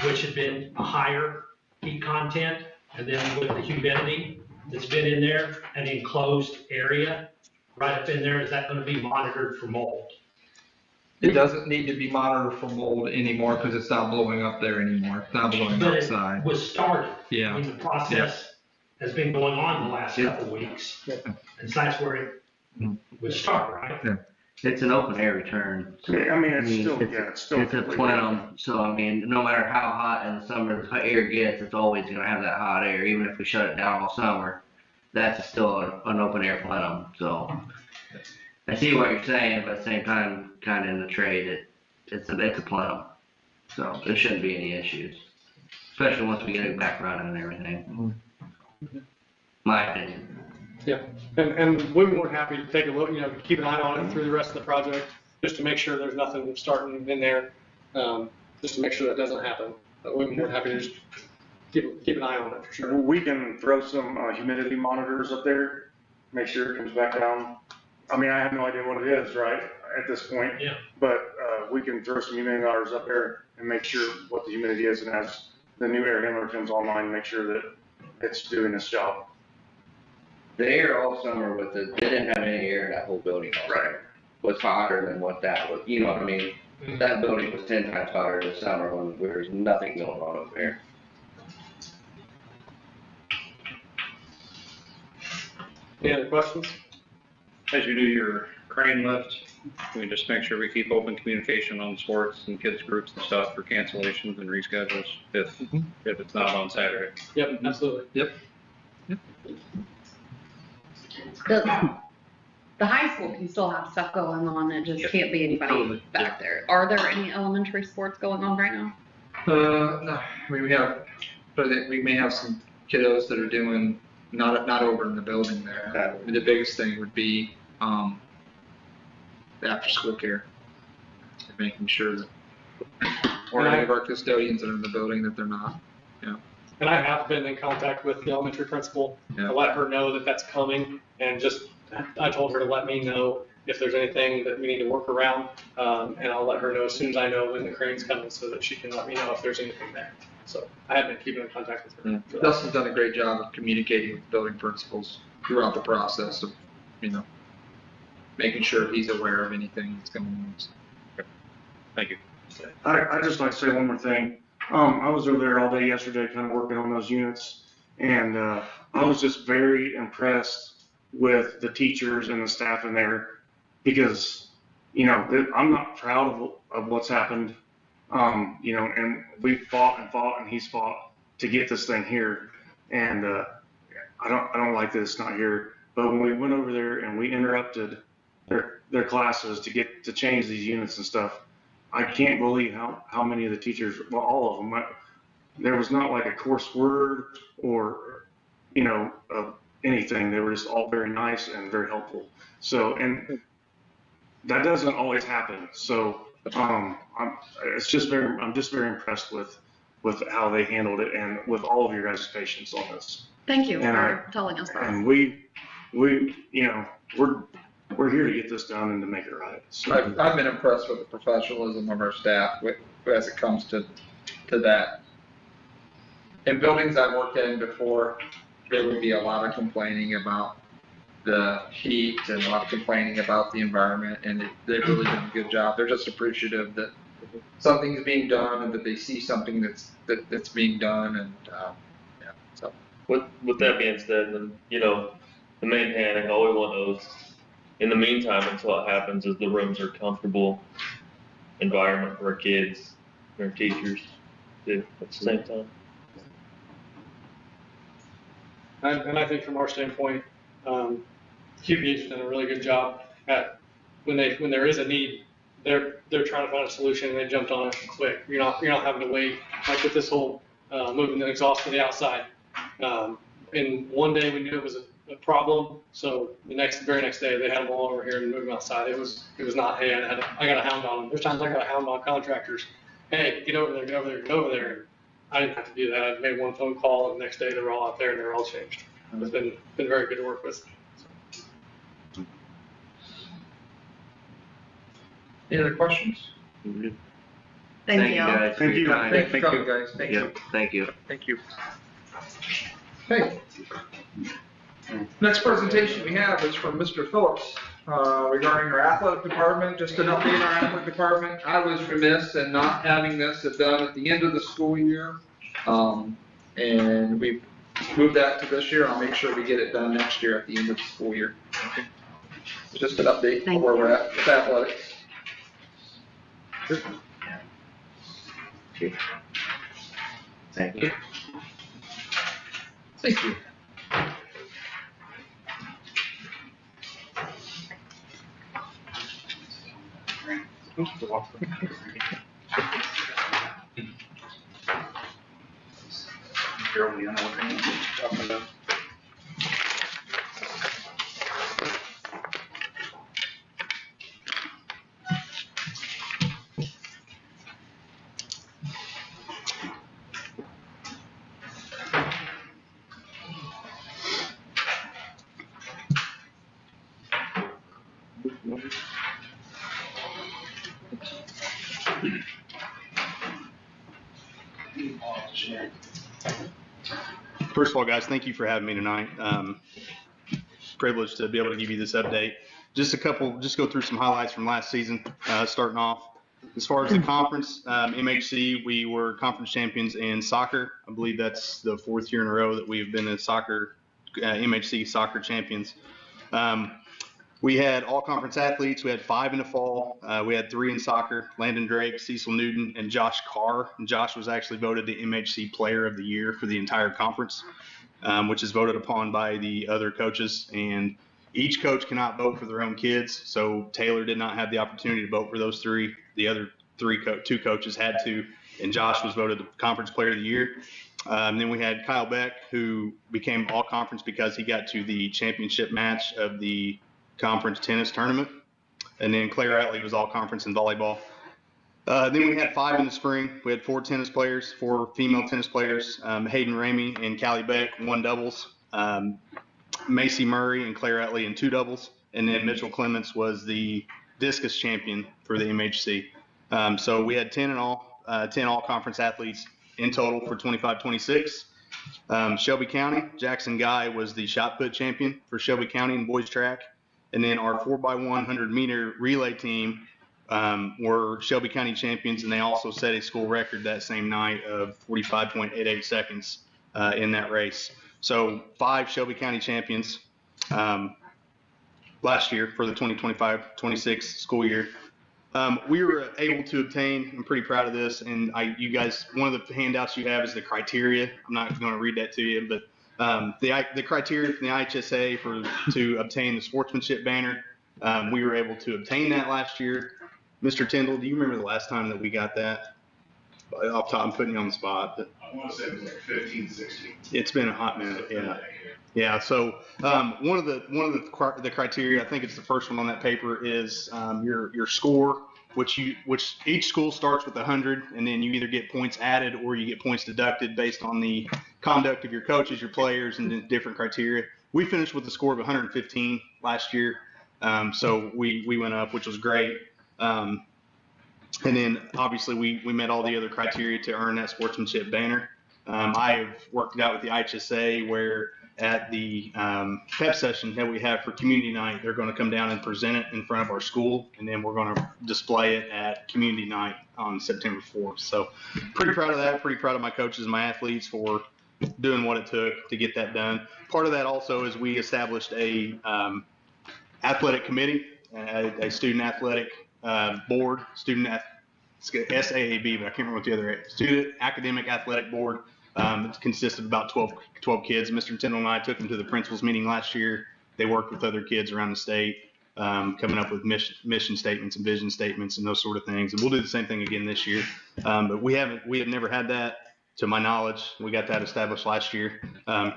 which had been a higher heat content, and then with the humidity that's been in there, an enclosed area right up in there, is that gonna be monitored for mold? It doesn't need to be monitored for mold anymore because it's not blowing up there anymore. It's not blowing But outside. it was started. Yeah. I mean, the process has been going on the last couple of weeks, and so that's where it would start, right? It's an open air return. So, I mean, it's still. It's a plenum, so I mean, no matter how hot in the summer the air gets, it's always gonna have that hot air, even if we shut it down all summer. That's still an open air plenum, so. I see what you're saying, but at the same time, kinda in the trade, it's a plenum. So there shouldn't be any issues, especially once we get it back running and everything. My opinion. Yeah, and we're more than happy to take a look, keep an eye on it through the rest of the project, just to make sure there's nothing starting in there, just to make sure that doesn't happen. But we're more than happy to just keep an eye on it for sure. We can throw some humidity monitors up there, make sure it comes back down. I mean, I have no idea what it is, right, at this point. Yeah. But we can throw some humidity monitors up there and make sure what the humidity is, and as the new air handler comes online, make sure that it's doing its job. The air all summer with it, they didn't have any air in that whole building all summer. Was hotter than what that was, you know what I mean? That building was 10 times hotter this summer when there was nothing going on over there. Any other questions? As you do your crane lift, we just make sure we keep open communication on sports and kids groups and stuff for cancellations and reschedules if it's not on Saturday. Yep, absolutely. Yep. The high school can still have stuff going on, it just can't be anybody Totally. back there. Are there any elementary sports going on right now? No, we may have some kiddos that are doing, not over in the building there. The biggest thing would be, the after-school care. Making sure that, or any of our custodians that are in the building, that they're not, And I have been in contact with the elementary principal Yeah. to let her know that that's coming, and I told her to let me know if there's anything that we need to work around, and I'll let her know as soon as I know when the crane's coming so that she can let me know if there's anything there. So I have been keeping in contact with her. for that. Dustin's done a great job of communicating with building principals throughout the process of, making sure he's aware of anything that's going on. Thank you. I'd just like to say one more thing. I was over there all day yesterday kind of working on those units, and I was just very impressed with the teachers and the staff in there because, I'm not proud of what's happened, and we fought and he's fought to get this thing here, and I don't like that it's not here. But when we went over there and we interrupted their classes to change these units and stuff, I can't believe how many of the teachers, well, all of them, there was not like a coarse word or, anything. They were just all very nice and very helpful. So, and that doesn't always happen. So, I'm just very impressed with how they handled it and with all of your guys' patience on this. Thank you And for telling us that. And we're here to get this done and to make it right. So. I've been impressed with the professionalism of our staff as it comes to that. In buildings I've worked in before, there would be a lot of complaining about the heat and a lot of complaining about the environment, and they've really done a good job. They're just appreciative that something's being done and that they see something that's being done, and so. With that being said, then, the main thing all we want is, in the meantime, until it happens, is the rooms are comfortable environment for our kids and our teachers too at the same time. And I think from our standpoint, QPH has done a really good job at when there is a need, they're trying to find a solution and they jumped on it quick. You're not having to wait, like with this whole moving the exhaust to the outside. And one day we knew it was a problem, so the very next day they had them all over here and moved them outside. It was not, hey, I got a hound on them. There's times I got a hound on contractors, hey, get over there, get over there, get over there. I didn't have to do that. I made one phone call, and the next day they were all out there and they were all changed. It's been very good to work with. Any other questions? Thank you. guys. for Thank your you. time. Thanks for coming, guys. Thank you. Yep, thank you. Thank you. Okay. Next presentation we have is from Mr. Phillips, regarding our athletic department. Just an update on our athletic department. I was remiss in not having this done at the end of the school year. And we moved that to this year. I'll make sure we get it done next year at the end of the school year. Just an update on where we're at with athletics. Thank you. Thank you. First of all, guys, thank you for having me tonight. Privileged to be able to give you this update. Just go through some highlights from last season, starting off. As far as the conference, MHC, we were conference champions in soccer. I believe that's the 4th year in a row that we've been in soccer, MHC soccer champions. We had all conference athletes. We had 5 in the fall. We had 3 in soccer: Landon Drake, Cecil Newton, and Josh Carr. And Josh was actually voted the MHC Player of the Year for the entire conference, which is voted upon by the other coaches. And each coach cannot vote for their own kids. So Taylor did not have the opportunity to vote for those 3. The other 2 coaches had to, and Josh was voted the Conference Player of the Year. Then we had Kyle Beck, who became all conference because he got to the championship match of the conference tennis tournament. And then Claire Atley was all conference in volleyball. Then we had 5 in the spring. We had 4 tennis players, 4 female tennis players. Hayden Ramey and Callie Beck won doubles. Macy Murray and Claire Atley in 2 doubles. And then Mitchell Clements was the discus champion for the MHC. So we had 10 in all, 10 all conference athletes in total for 25-26. Shelby County, Jackson Guy was the shot put champion for Shelby County in boys track. And then our 4x100 meter relay team were Shelby County champions, and they also set a school record that same night of 45.88 seconds in that race. So 5 Shelby County champions last year for the 2025-26 school year. We were able to obtain, I'm pretty proud of this, and you guys, one of the handouts you have is the criteria. I'm not going to read that to you, but the criteria from the IHSA to obtain the sportsmanship banner, we were able to obtain that last year. Mr. Tyndall, do you remember the last time that we got that? Off top, I'm putting you on the spot. But I want to say it was like 15, 16. it's been a hot minute, yeah. Yeah, so one of the criteria, I think it's the first one on that paper, is your score, which each school starts with 100, and then you either get points added or you get points deducted based on the conduct of your coaches, your players, and different criteria. We finished with a score of 115 last year, so we went up, which was great. And then obviously we met all the other criteria to earn that sportsmanship banner. I have worked it out with the IHSA where at the pep session that we have for community night, they're going to come down and present it in front of our school, and then we're going to display it at community night on September 4th. So pretty proud of that. Pretty proud of my coaches and my athletes for doing what it took to get that done. Part of that also is we established a athletic committee, a student athletic board, SAAB, but I can't remember what the other student academic athletic board. It consists of about 12 kids. Mr. Tyndall and I took them to the principal's meeting last year. They worked with other kids around the state, coming up with mission statements and vision statements and those sort of things. And we'll do the same thing again this year. But we have never had that to my knowledge. We got that established last year.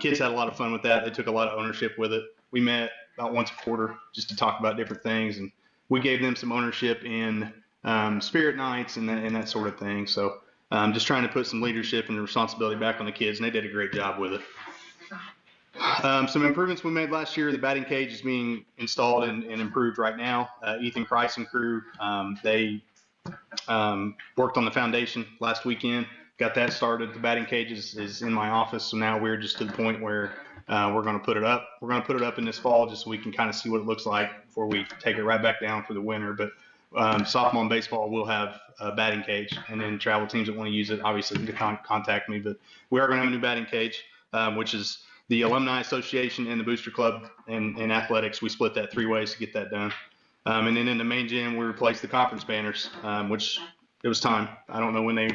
Kids had a lot of fun with that. They took a lot of ownership with it. We met about once a quarter just to talk about different things, and we gave them some ownership in spirit nights and that sort of thing. So just trying to put some leadership and responsibility back on the kids, and they did a great job with it. Some improvements we made last year, the batting cage is being installed and improved right now. Ethan Price and crew, they worked on the foundation last weekend, got that started. The batting cage is in my office, so now we're just to the point where we're going to put it up. We're going to put it up in this fall just so we can kind of see what it looks like before we take it right back down for the winter. But softball and baseball will have a batting cage, and then travel teams that want to use it obviously can contact me. But we are going to have a new batting cage, which is the Alumni Association and the Booster Club and athletics. We split that 3 ways to get that done. And then in the main gym, we replaced the conference banners, which it was time. I don't know when they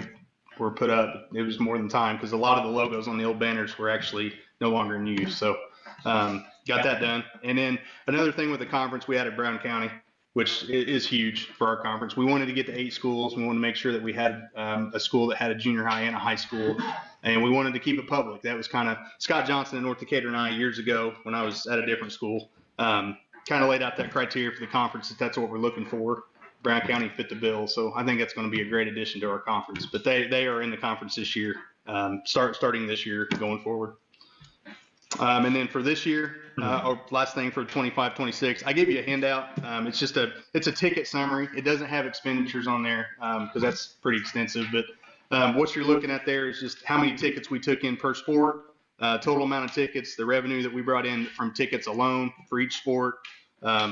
were put up. It was more than time because a lot of the logos on the old banners were actually no longer in use. So got that done. And then another thing with the conference, we added Brown County, which is huge for our conference. We wanted to get to 8 schools. We wanted to make sure that we had a school that had a junior high and a high school. And we wanted to keep it public. That was kind of Scott Johnson in North Decatur and I years ago when I was at a different school. Kind of laid out that criteria for the conference that that's what we're looking for. Brown County fit the bill. So I think that's going to be a great addition to our conference. But they are in the conference this year, starting this year going forward. And then for this year, or last thing for 25-26, I gave you a handout. It's just it's a ticket summary. It doesn't have expenditures on there because that's pretty extensive. But what you're looking at there is just how many tickets we took in per sport, total amount of tickets, the revenue that we brought in from tickets alone for each sport,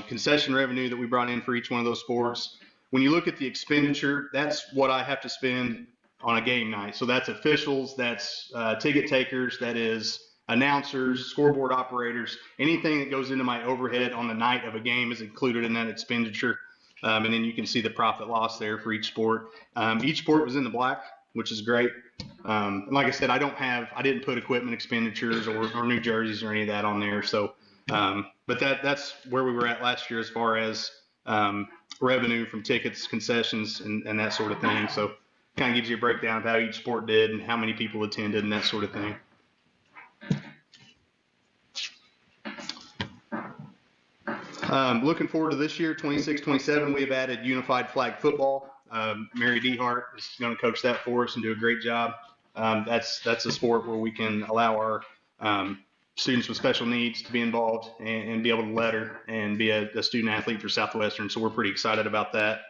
concession revenue that we brought in for each one of those sports. When you look at the expenditure, that's what I have to spend on a game night. So that's officials, that's ticket takers, that is announcers, scoreboard operators, anything that goes into my overhead on the night of a game is included in that expenditure. And then you can see the profit loss there for each sport. Each sport was in the black, which is great. And like I said, I didn't put equipment expenditures or new jerseys or any of that on there. So, but that's where we were at last year as far as revenue from tickets, concessions, and that sort of thing. So kind of gives you a breakdown of how each sport did and how many people attended and that sort of thing. Looking forward to this year, 26-27, we have added unified flag football. Mary Dehart is going to coach that for us and do a great job. That's a sport where we can allow our students with special needs to be involved and be able to letter and be a student athlete for Southwestern. So we're pretty excited about that.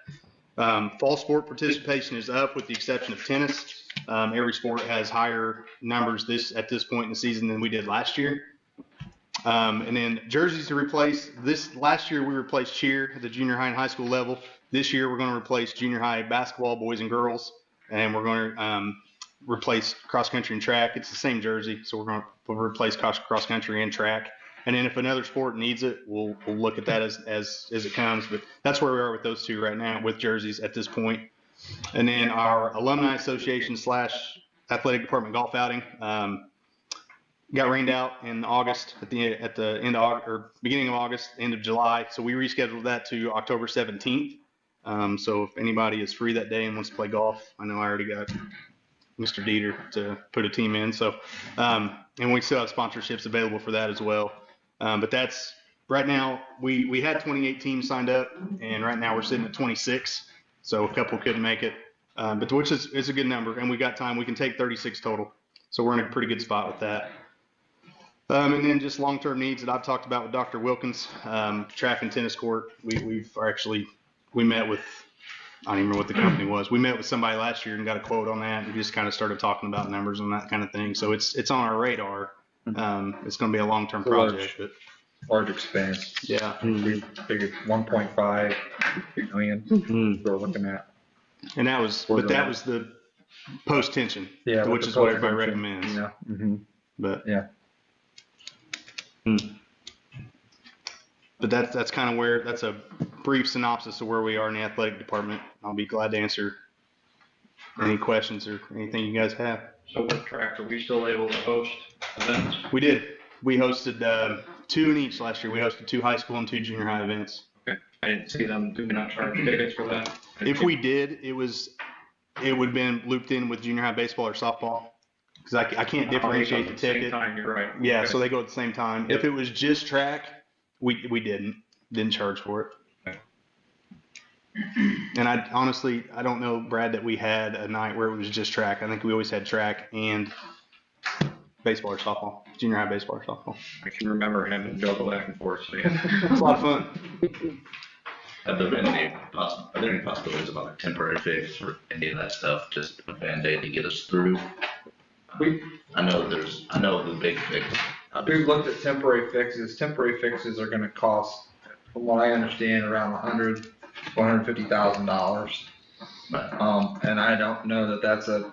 Fall sport participation is up with the exception of tennis. Every sport has higher numbers at this point in the season than we did last year. And then jerseys to replace. Last year we replaced cheer at the junior high and high school level. This year we're going to replace junior high basketball, boys and girls, and we're going to replace cross country and track. It's the same jersey, so we're going to replace cross country and track. And then if another sport needs it, we'll look at that as it comes. But that's where we are with those two right now with jerseys at this point. And then our alumni association / athletic department golf outing. Got rained out in August at the end of August, or beginning of August, end of July. So we rescheduled that to October 17th. So if anybody is free that day and wants to play golf, I know I already got Mr. Dieter to put a team in. So, and we still have sponsorships available for that as well. But that's right now we had 28 teams signed up, and right now we're sitting at 26. So a couple couldn't make it, but which is a good number, and we got time. We can take 36 total. So we're in a pretty good spot with that. And then just long-term needs that I've talked about with Dr. Wilkins, track and tennis court. We met with, I don't even remember what the company was. We met with somebody last year and got a quote on that and just kind of started talking about numbers and that kind of thing. So it's on our radar. It's going to be a long-term project. But large expense. Yeah. We figured 1.5 million we're looking at. And that was the post-tension, which is what everybody recommends. Yeah. But yeah. But that's kind of that's a brief synopsis of where we are in the athletic department. I'll be glad to answer any questions or anything you guys have. So with track, are we still able to host events? We did. We hosted 2 in each last year. We hosted 2 high school and 2 junior high events. Okay. I didn't see them. Do we not charge tickets for that? If we did, it would have been looped in with junior high baseball or softball. Because I can't differentiate the ticket. Same time, you're right. Yeah, okay. So they go at the same time. Yep. If it was just track, we didn't charge for it. And I honestly, I don't know, Brad, that we had a night where it was just track. I think we always had track and baseball or softball, junior high baseball or softball. I can remember having to juggle back and forth. So yeah. It's a lot of fun. Are there any possibilities about a temporary fix for any of that stuff, just a Band-Aid to get us through? I know the big fix. We've looked at temporary fixes. Temporary fixes are gonna cost, from what I understand, around $150,000. And I don't know that that's a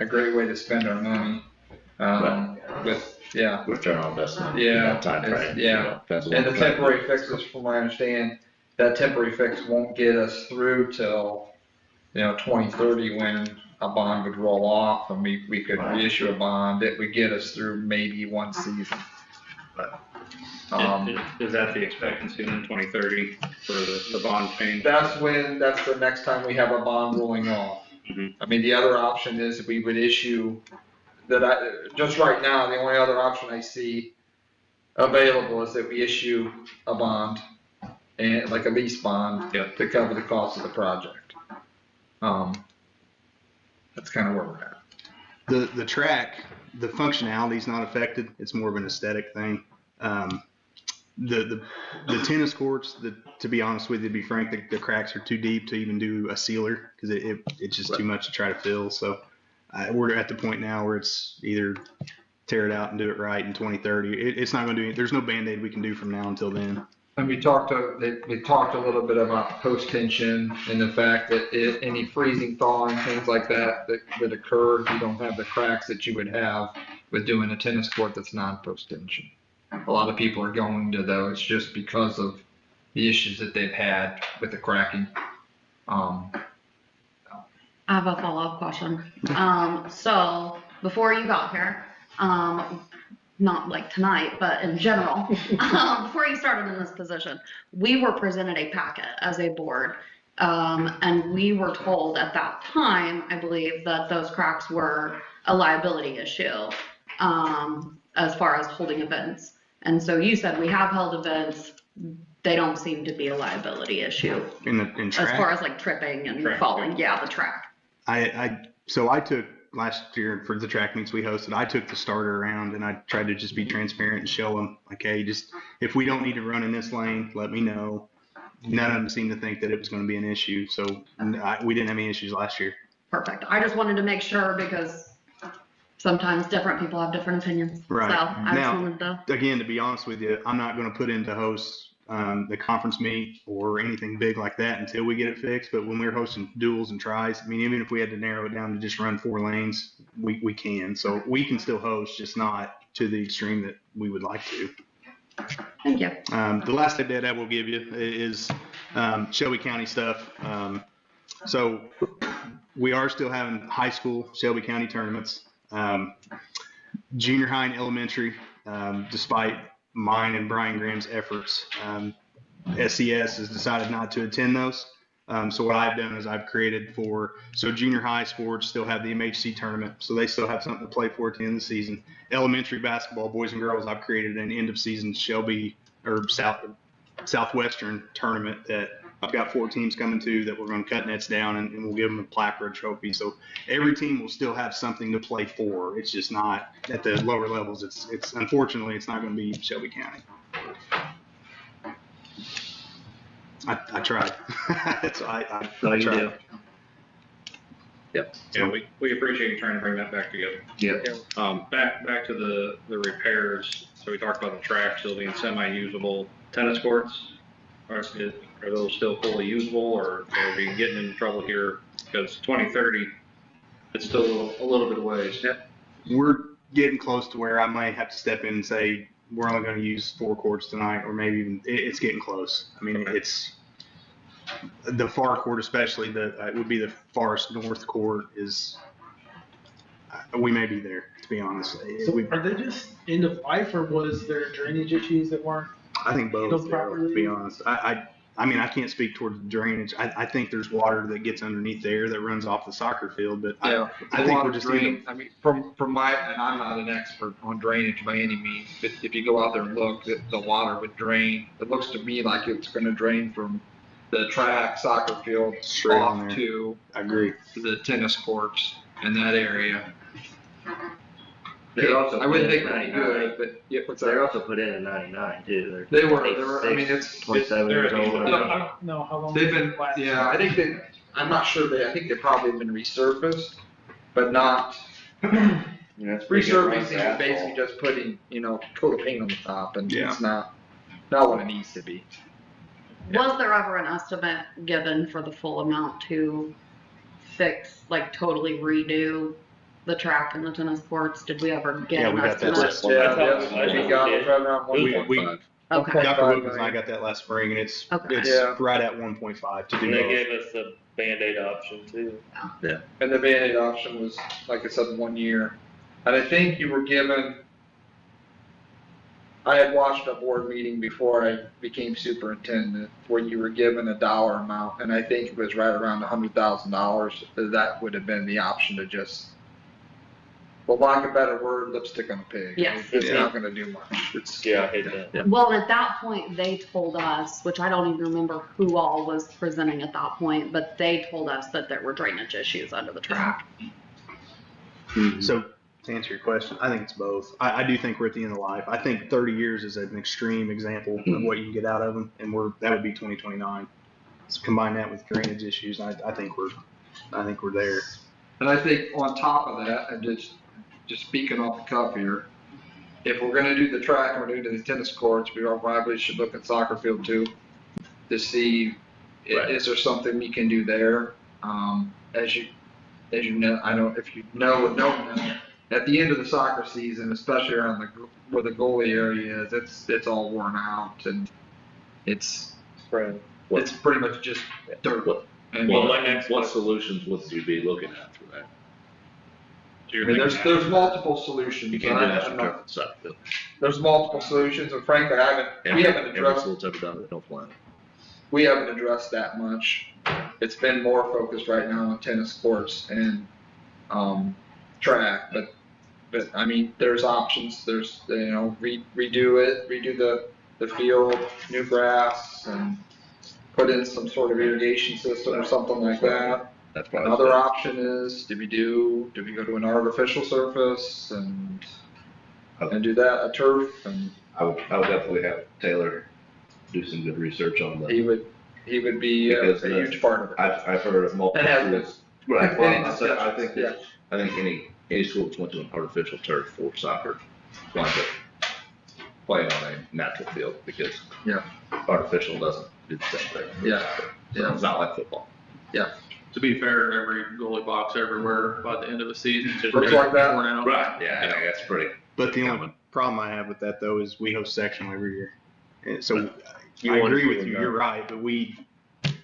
great way to spend our money. Return on investment. Yeah. Time frame. Yeah. And the temporary fixes, from what I understand, that temporary fix won't get us through till, 2030, when a bond would roll off and we could reissue a bond. It would get us through maybe one season. But, is that the expectancy in 2030 for the bond change? that's the next time we have a bond rolling off. Mm-hmm. I mean, the other option is we would issue just right now, the only other option I see available is that we issue a bond, and like a lease bond, to cover the cost of the project. That's kind of where we're at. The track, the functionality is not affected. It's more of an aesthetic thing. The tennis courts, to be honest with you, to be frank, the cracks are too deep to even do a sealer, because it's just too much to try to fill. So we're at the point now where it's either tear it out and do it right in 2030. It's not going to do. There's no Band-Aid we can do from now until then. And we talked a little bit about post tension and the fact that any freezing, thawing, things like that occur, you don't have the cracks that you would have with doing a tennis court that's non-post tension. A lot of people are going to those just because of the issues that they've had with the cracking. I have a follow-up question. So before you got here, not like tonight, but in general, before you started in this position, we were presented a packet as a board. And we were told at that time, I believe, that those cracks were a liability issue, as far as holding events. And so you said we have held events, they don't seem to be a liability issue. In track? As far as like tripping and falling, yeah, the track. So I took last year for the track meets we hosted, I took the starter around and I tried to just be transparent and show them, like, hey, just if we don't need to run in this lane, let me know. None of them seemed to think that it was going to be an issue. So we didn't have any issues last year. Perfect. I just wanted to make sure because sometimes different people have different opinions. Right. So I just wanted to. Again, to be honest with you, I'm not going to put in to host the conference meet or anything big like that until we get it fixed. But when we're hosting duels and tries, I mean, even if we had to narrow it down to just run 4 lanes, we can. So we can still host, just not to the extreme that we would like to. Thank you. The last update I will give you is Shelby County stuff. So we are still having high school Shelby County tournaments. Junior high and elementary, despite mine and Brian Graham's efforts, SES has decided not to attend those. So what I've done is I've created so junior high sports still have the MHC tournament, so they still have something to play for at the end of the season. Elementary basketball, boys and girls, I've created an end of season Shelby or Southwestern tournament that I've got 4 teams coming to that we're going to cut nets down and we'll give them a plaque or a trophy. So every team will still have something to play for. It's just not at the lower levels. It's unfortunately it's not going to be Shelby County. I tried. I tried. Yep. Yeah, we appreciate you trying to bring that back together. Yep. Back to the repairs. So we talked about the track still being semi-usable. Tennis courts, are those still fully usable, or are we getting into trouble here? Because 2030, it's still a little bit of ways. Yep. We're getting close to where I might have to step in and say, we're only going to use 4 courts tonight, or maybe even, it's getting close. I mean, it's the far court, especially it would be the farthest north court is, we may be there, to be honest. So are they just end of life, or was there drainage issues that weren't? I think both, to be honest. I mean, I can't speak towards drainage. I think there's water that gets underneath there that runs off the soccer field, but yeah, I think we're just I mean, from my, and I'm not an expert on drainage by any means, but if you go out there and look, the water would drain. It looks to me like it's going to drain from the track, soccer field, Straight on off there. to I agree. the tennis courts in that area. They also I wouldn't put in think it'd be 99. good, but yeah, what's They're that? also put in 99 too. They were, I mean, it's, 27 years I old. don't know how long. they've been, yeah, I think they, I'm not sure I think they've probably been resurfaced, but not, resurfacing is basically just putting, coat of paint on the top, and Yeah. it's not what it needs to be. Was there ever an estimate given for the full amount to fix, like totally redo the track and the tennis courts? Did we ever get Yeah, an we got that estimate? last Okay. We Okay. Dr. Wilkins and I got that last spring, and it's Yeah. right at 1.5 to do And they both. gave us a Band-Aid option too. And the Band-Aid option was, like I said, 1 year. And I think you were given, I had watched a board meeting before I became superintendent where you were given a dollar amount, and I think it was right around $100,000. That would have been the option to just, for lack of a better word, lipstick on a pig. Yes. It's not gonna do much. It's, Yeah, I hate that. Well, at that point, they told us, which I don't even remember who all was presenting at that point, but they told us that there were drainage issues under the track. So to answer your question, I think it's both. I do think we're at the end of life. I think 30 years is an extreme example of what you can get out of them, and that would be 2029. So combine that with drainage issues, I think we're there. And I think on top of that, and just speaking off the cuff here, if we're gonna do the track and we're doing the tennis courts, we probably should look at soccer field too, to see, is there something we can do there? As you know, I don't, if you know, at the end of the soccer season, especially around where the goalie area is, it's all worn out, and it's pretty much just dirt. And What solutions would you be looking at for that? I mean, there's multiple solutions. You can't do that for turf and soccer field. There's multiple solutions, and frankly, we haven't Every addressed, school that's ever done it, don't plan. we haven't addressed that much. It's been more focused right now on tennis courts and, track, but I mean, there's options. There's, redo the field, new grass, and put in some sort of irrigation system or something like that. That's probably Another option is, do we go to an artificial surface and do that, a turf, and I would definitely have Taylor do some good research on that. he would be a Because huge part of it. I've heard of multiple And has schools. Right, well, I think, Yeah. I think any school that's went to an artificial turf for soccer, winds up playing on a natural field, because artificial doesn't do the same thing. Yeah. So it's not like football. To be fair, every goalie box everywhere by the end of the season just Looks like that. worn out. Right, yeah, I think that's pretty. But the only problem I have with that though is we host sectional every year. And so You I want agree to with do you, that. you're right, but we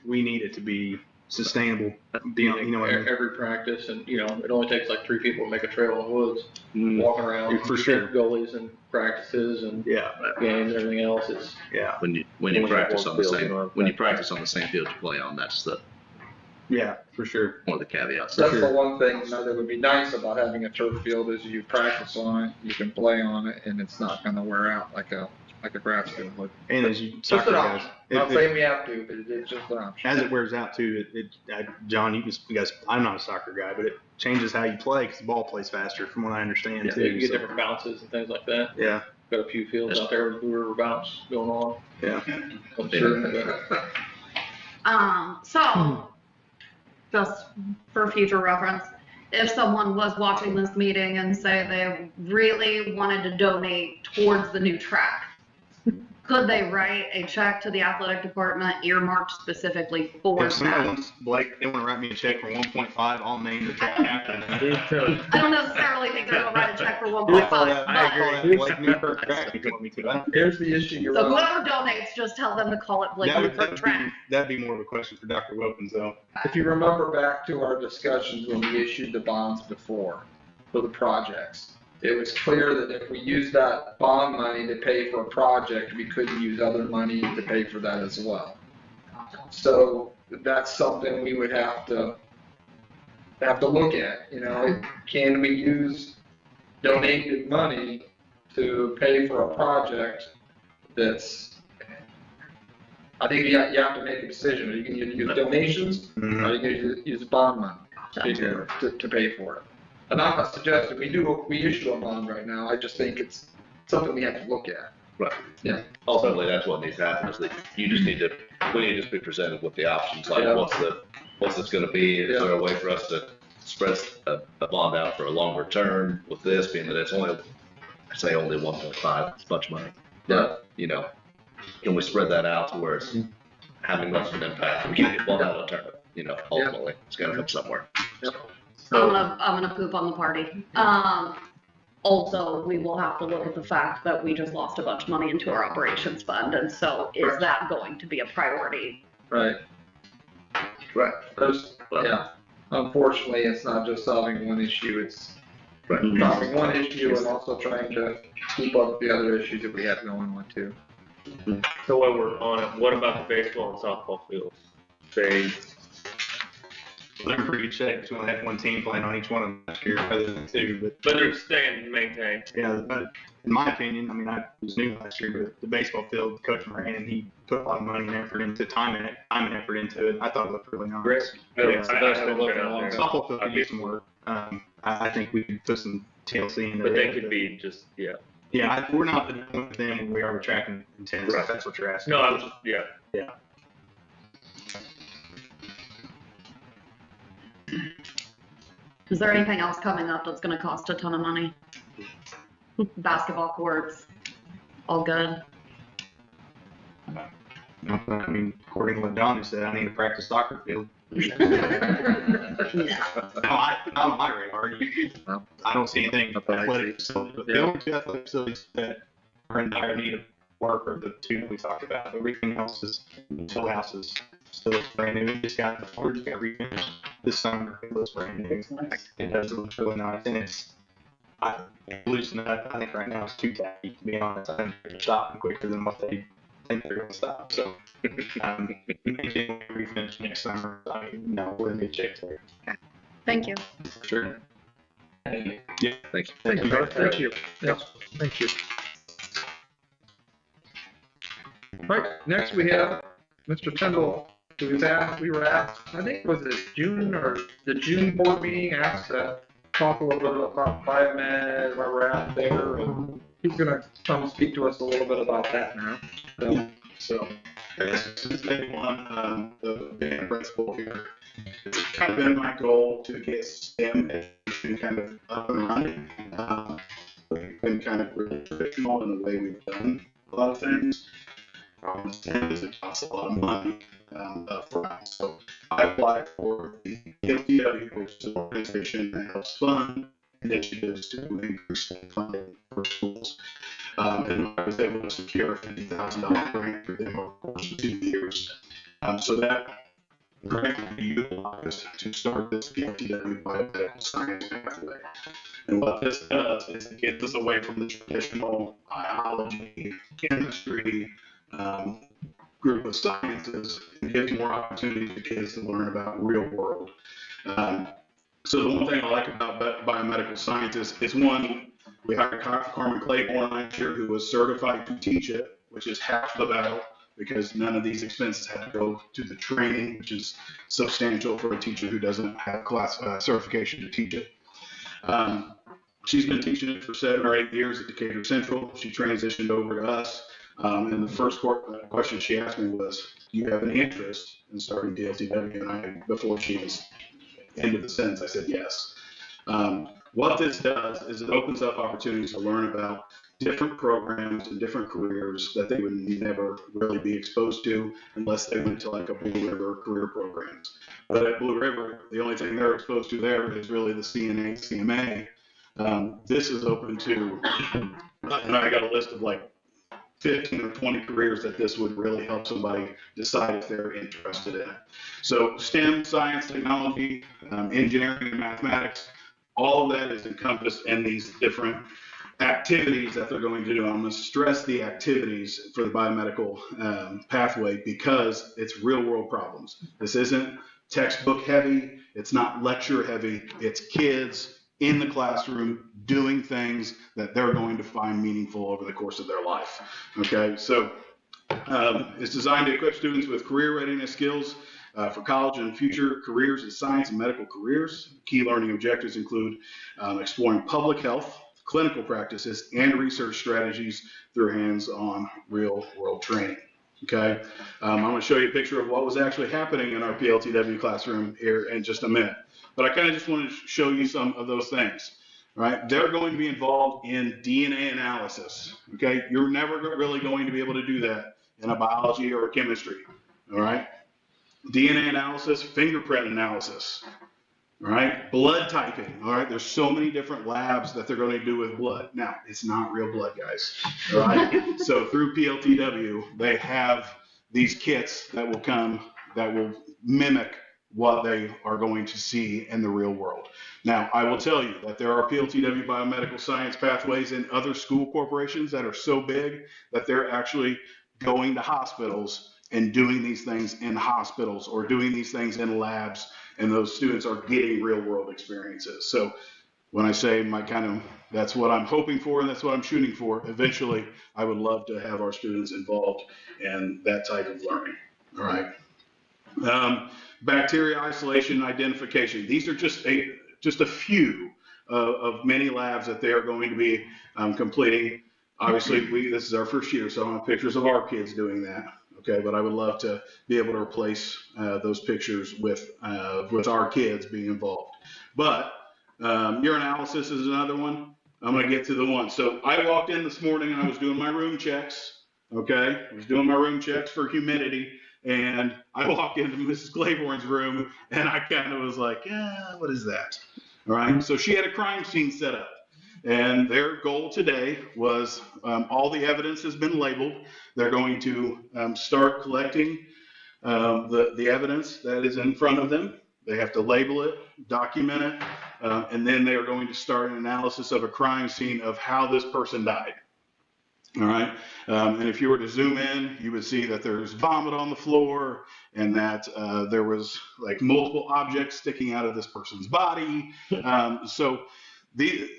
need it to be sustainable beyond, you know what I mean? Every practice, and it only takes like 3 people to make a trail in the woods, walking around. For sure. Goalies and practices and Yeah, games and everything else. It's yeah, When you Only practice have on the one same, field, when you practice on the same field you play on, that's yeah, for sure. one of the caveats. That's the one thing that would be nice about having a turf field is you practice on it, you can play on it, and it's not gonna wear out like a grass field would. And as you, Just soccer an guys, option. Not saying we have to, but it's just an option. as it wears out too, John, you guys, I'm not a soccer guy, but it changes how you play because the ball plays faster from what I understand you too. get So, different bounces and things like that. yeah, Got a few fields out there with Blue River bounce going on. yeah. I'm sure. So, just for future reference, if someone was watching this meeting and say they really wanted to donate towards the new track, could they write a check to the athletic department earmarked specifically for If somebody that? wants, Blake, they want to write me a check for 1.5, I'll name the check after that. I don't necessarily think they're gonna write a check for 1.5, I call that but, Blake Newkirk track if you want me to. Here's the issue you're so on. whoever donates, just tell them to call it Blake Newkirk track. That'd be more of a question for Dr. Wilkins though. If you remember back to our discussions when we issued the bonds before for the projects, it was clear that if we used that bond money to pay for a project, we couldn't use other money to pay for that as well. So that's something we would have to look at, can we use donated money to pay for a project that's, I think you have to make a decision. Are you gonna use donations, or are you gonna use bond money to pay for it? And I'm not suggesting we issue a bond right now, I just think it's something we have to look at. Right. Yeah. Ultimately, that's what needs to happen, is that we need to just be presented with the options, like what's this gonna be? Is there a way for us to spread a bond out for a longer term with this, being that it's only 1.5, it's a bunch of money. But, you know, can we spread that out to where it's having less of an impact? We can't get blown out of turn, you know, ultimately, it's gotta come somewhere. I'm gonna poop on the party. Also, we will have to look at the fact that we just lost a bunch of money into our operations fund, and so is that going to be a priority? Right. Right. Unfortunately, it's not just solving one issue, it's solving one issue and also trying to keep up the other issues that we have going on too. So while we're on it, what about the baseball and softball fields? They're in pretty good shape. We only had one team playing on each one of them last year, rather than two. But they're staying maintained. Yeah, but in my opinion, I mean, I was new last year, but the baseball field, the coach ran, and he put a lot of money and effort into time and effort into it. I thought it looked really nice. Great. Yeah, Softball field could use some work. I think we could put some TLC in there. But they could be just, Yeah, we're not the with them. We are tracking intents. Right. That's what you're asking. No, I was just, yeah. Is there anything else coming up that's gonna cost a ton of money? Basketball courts, all good? No, I mean, according to what Donnie said, I need to practice soccer field. Yeah. Not on my radar. I don't see anything athletic facilities. But the only two athletic facilities that are in dire need of work are the two that we talked about. Everything else is still houses. Still looks brand new. We just got the floors got refinished this summer. It looks brand new. It does look really nice. And it's, I loosen it up. I think right now it's too tacky, to be honest. I think they're stopping quicker than what they think they're going to stop. So, maybe we refinish next summer. I mean, no, we're in good shape there. Thank you. Sure. Yeah, thank you. Thank you. Thank you. Yes, thank you. All right, next we have Mr. Tyndall, who was asked, we were asked, I think was it June or the June board meeting, asked to talk a little bit about biomed, where we're at there, and he's gonna come speak to us a little bit about that now. So since day one, the band principal here, it's kind of been my goal to get STEM education kind of up and running. We've been kind of really traditional in the way we've done a lot of things. STEM is, it costs a lot of money up front. So I applied for the LTW, which is an organization that helps fund initiatives to increase funding for schools. And I was able to secure a $50,000 grant for them over the course of 2 years. So that grant will be utilized to start this PLTW biomedical science pathway. And what this does is it gets us away from the traditional biology, chemistry group of sciences and gives more opportunity for kids to learn about real world. So the one thing I like about biomedical scientists is, one, we hired Carmen Claiborne last year, who was certified to teach it, which is half the battle, because none of these expenses have to go to the training, which is substantial for a teacher who doesn't have class certification to teach it. She's been teaching it for 7 or 8 years at Decatur Central. She transitioned over to us. And the first question she asked me was, do you have any interest in starting DLTW? And before she was into the sentence, I said yes. What this does is it opens up opportunities to learn about different programs and different careers that they would never really be exposed to unless they went to like a Blue River career programs. But at Blue River, the only thing they're exposed to there is really the CNA, CMA. This is open to, and I got a list of like 15 or 20 careers that this would really help somebody decide if they're interested in it. So STEM, science, technology, engineering, and mathematics, all of that is encompassed in these different activities that they're going to do. I'm going to stress the activities for the biomedical pathway because it's real world problems. This isn't textbook heavy. It's not lecture heavy. It's kids in the classroom doing things that they're going to find meaningful over the course of their life. Okay, so It's designed to equip students with career readiness skills for college and future careers in science and medical careers. Key learning objectives include exploring public health, clinical practices, and research strategies through hands-on real-world training. Okay, I'm going to show you a picture of what was actually happening in our PLTW classroom here in just a minute. But I kind of just want to show you some of those things. Right, they're going to be involved in DNA analysis. Okay, you're never really going to be able to do that in a biology or a chemistry. All right, DNA analysis, fingerprint analysis. All right, blood typing. All right, there's so many different labs that they're going to do with blood. Now, it's not real blood, guys. All right, so through PLTW, they have these kits that will come that will mimic what they are going to see in the real world. Now, I will tell you that there are PLTW biomedical science pathways in other school corporations that are so big that they're actually going to hospitals and doing these things in hospitals or doing these things in labs, and those students are getting real world experiences. So when I say that's what I'm hoping for and that's what I'm shooting for, eventually I would love to have our students involved in that type of learning. All right. Bacteria isolation and identification. These are just a few of many labs that they are going to be completing. Obviously, this is our first year, so I don't have pictures of our kids doing that. Okay, but I would love to be able to replace those pictures with our kids being involved. But urinalysis is another one. I'm going to get to the one. So I walked in this morning and I was doing my room checks. Okay, I was doing my room checks for humidity. And I walked into Mrs. Claiborne's room and I kind of was like, what is that? All right. So she had a crime scene set up. And their goal today was all the evidence has been labeled. They're going to start collecting the evidence that is in front of them. They have to label it, document it, and then they are going to start an analysis of a crime scene of how this person died. All right, and if you were to zoom in, you would see that there's vomit on the floor and that there was like multiple objects sticking out of this person's body. So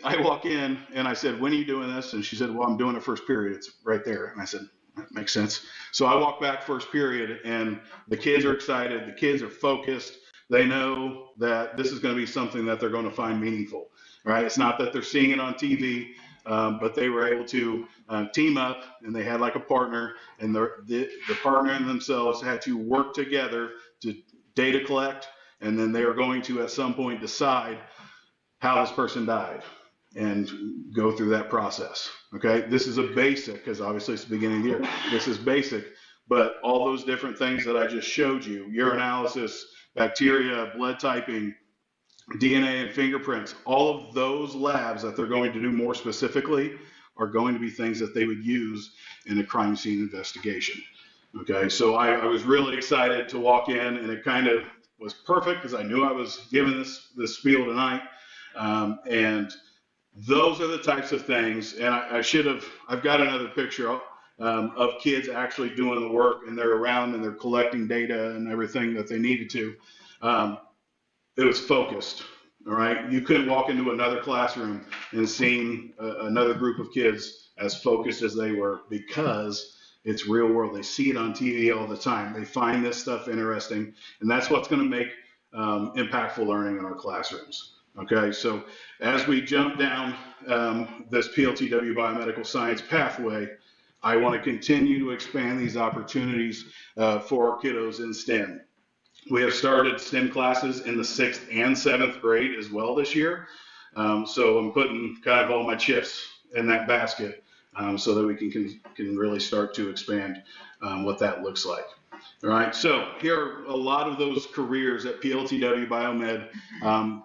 I walk in and I said, when are you doing this? And she said, well, I'm doing it first period. It's right there. And I said, that makes sense. So I walk back first period and the kids are excited. The kids are focused. They know that this is going to be something that they're going to find meaningful. Right? It's not that they're seeing it on TV. But they were able to team up, and they had like a partner, and the partner and themselves had to work together to data collect, and then they are going to at some point decide how this person died and go through that process. Okay, this is a basic, because obviously it's the beginning of the year. This is basic, but all those different things that I just showed you, urinalysis, bacteria, blood typing, DNA and fingerprints, all of those labs that they're going to do more specifically are going to be things that they would use in a crime scene investigation. Okay, so I was really excited to walk in, and it kind of was perfect because I knew I was giving this spiel tonight. And those are the types of things, and I've got another picture of kids actually doing the work, and they're around and they're collecting data and everything that they needed to. It was focused, all right? You couldn't walk into another classroom and see another group of kids as focused as they were, because it's real world. They see it on TV all the time. They find this stuff interesting, and that's what's going to make impactful learning in our classrooms, okay? So as we jump down this PLTW biomedical science pathway, I want to continue to expand these opportunities for our kiddos in STEM. We have started STEM classes in the 6th and 7th grade as well this year. So I'm putting kind of all my chips in that basket so that we can really start to expand what that looks like. All right, so here are a lot of those careers at PLTW Biomed.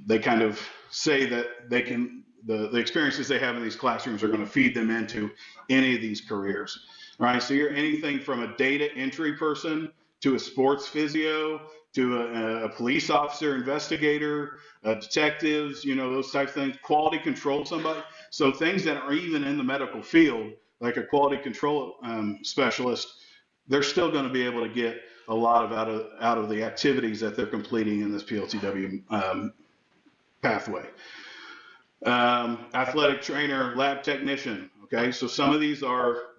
They kind of say that they can, the experiences they have in these classrooms are going to feed them into any of these careers. All right, so you're anything from a data entry person to a sports physio, to a police officer, investigator, detectives, those type of things, quality control somebody. So things that are even in the medical field, like a quality control specialist, they're still going to be able to get a lot out of the activities that they're completing in this PLTW pathway. Athletic trainer, lab technician. Okay, so some of these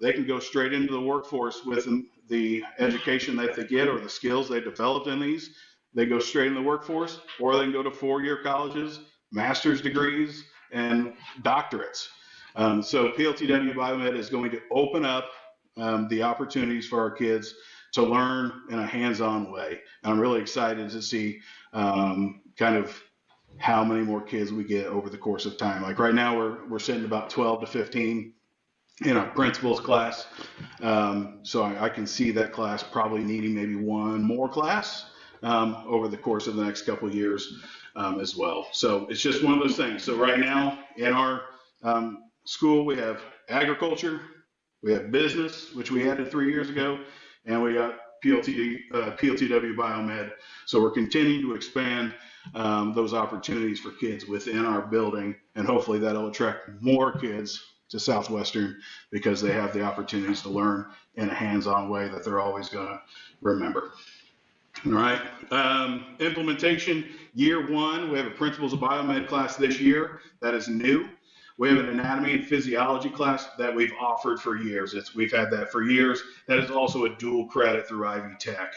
they can go straight into the workforce with the education that they get or the skills they developed in these. They go straight in the workforce, or they can go to 4-year colleges, master's degrees, and doctorates. So PLTW Biomed is going to open up the opportunities for our kids to learn in a hands-on way. And I'm really excited to see kind of how many more kids we get over the course of time. Like right now, we're sitting about 12 to 15 in our principals class. So I can see that class probably needing maybe one more class over the course of the next couple of years as well. So it's just one of those things. So right now in our school, we have agriculture, we have business, which we added 3 years ago, and we got PLTW Biomed. So we're continuing to expand those opportunities for kids within our building, and hopefully that'll attract more kids to Southwestern because they have the opportunities to learn in a hands-on way that they're always going to remember. All right. Implementation, year 1, we have a Principles of Biomed class this year that is new. We have an anatomy and physiology class that we've offered for years. We've had that for years. That is also a dual credit through Ivy Tech.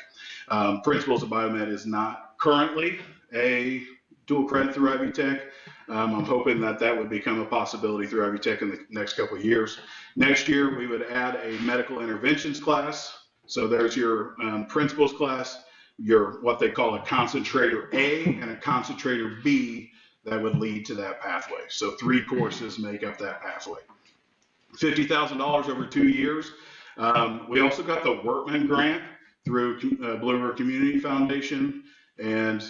Principles of Biomed is not currently a dual credit through Ivy Tech. I'm hoping that would become a possibility through Ivy Tech in the next couple of years. Next year, we would add a medical interventions class. So there's your principles class, your what they call a concentrator A and a concentrator B that would lead to that pathway. So 3 courses make up that pathway. $50,000 over 2 years. We also got the Workman grant through Blue River Community Foundation, and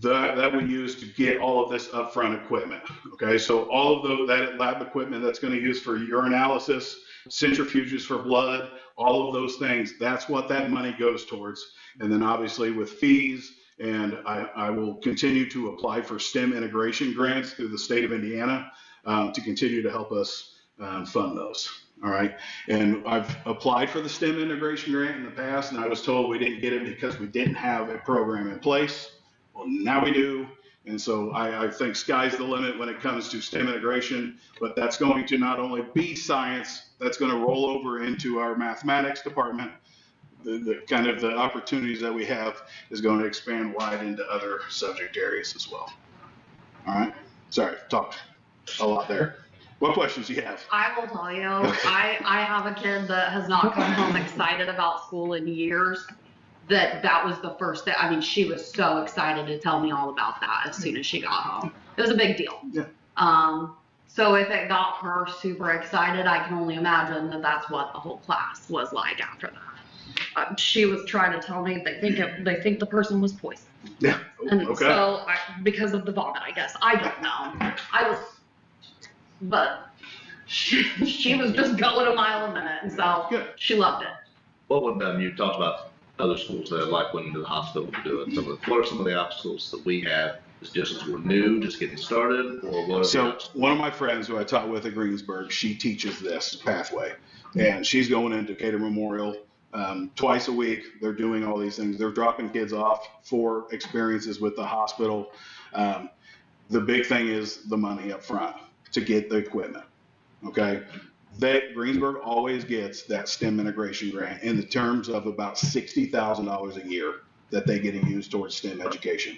that we use to get all of this upfront equipment. Okay, so all of that lab equipment that's going to use for urinalysis, centrifuges for blood, all of those things, that's what that money goes towards. And then obviously with fees, and I will continue to apply for STEM integration grants through the state of Indiana to continue to help us fund those. All right. And I've applied for the STEM integration grant in the past, and I was told we didn't get it because we didn't have a program in place. Well, now we do. And so I think sky's the limit when it comes to STEM integration, but that's going to not only be science, that's going to roll over into our mathematics department. The kind of the opportunities that we have is going to expand wide into other subject areas as well. All right. Sorry, talked a lot there. What questions do you have? I will tell you, I have a kid that has not come home excited about school in years. That was the first thing. I mean, she was so excited to tell me all about that as soon as she got home. It was a big deal. Yeah. So if it got her super excited, I can only imagine that that's what the whole class was like after that. She was trying to tell me they think the person was poisoned. Yeah. And okay. so because of the vomit, I guess. I don't know. But she was just going a mile a minute, and so Good. she loved it. What would you talked about other schools that like went into the hospital to do it? What are some of the obstacles that we have? Is just we're new, just getting started, or what? So one of my friends who I taught with at Greensburg, she teaches this pathway, and she's going into Decatur Memorial twice a week. They're doing all these things. They're dropping kids off for experiences with the hospital. The big thing is the money up front to get the equipment. Okay. Greensburg always gets that STEM integration grant in the terms of about $60,000 a year that they get to use towards STEM education.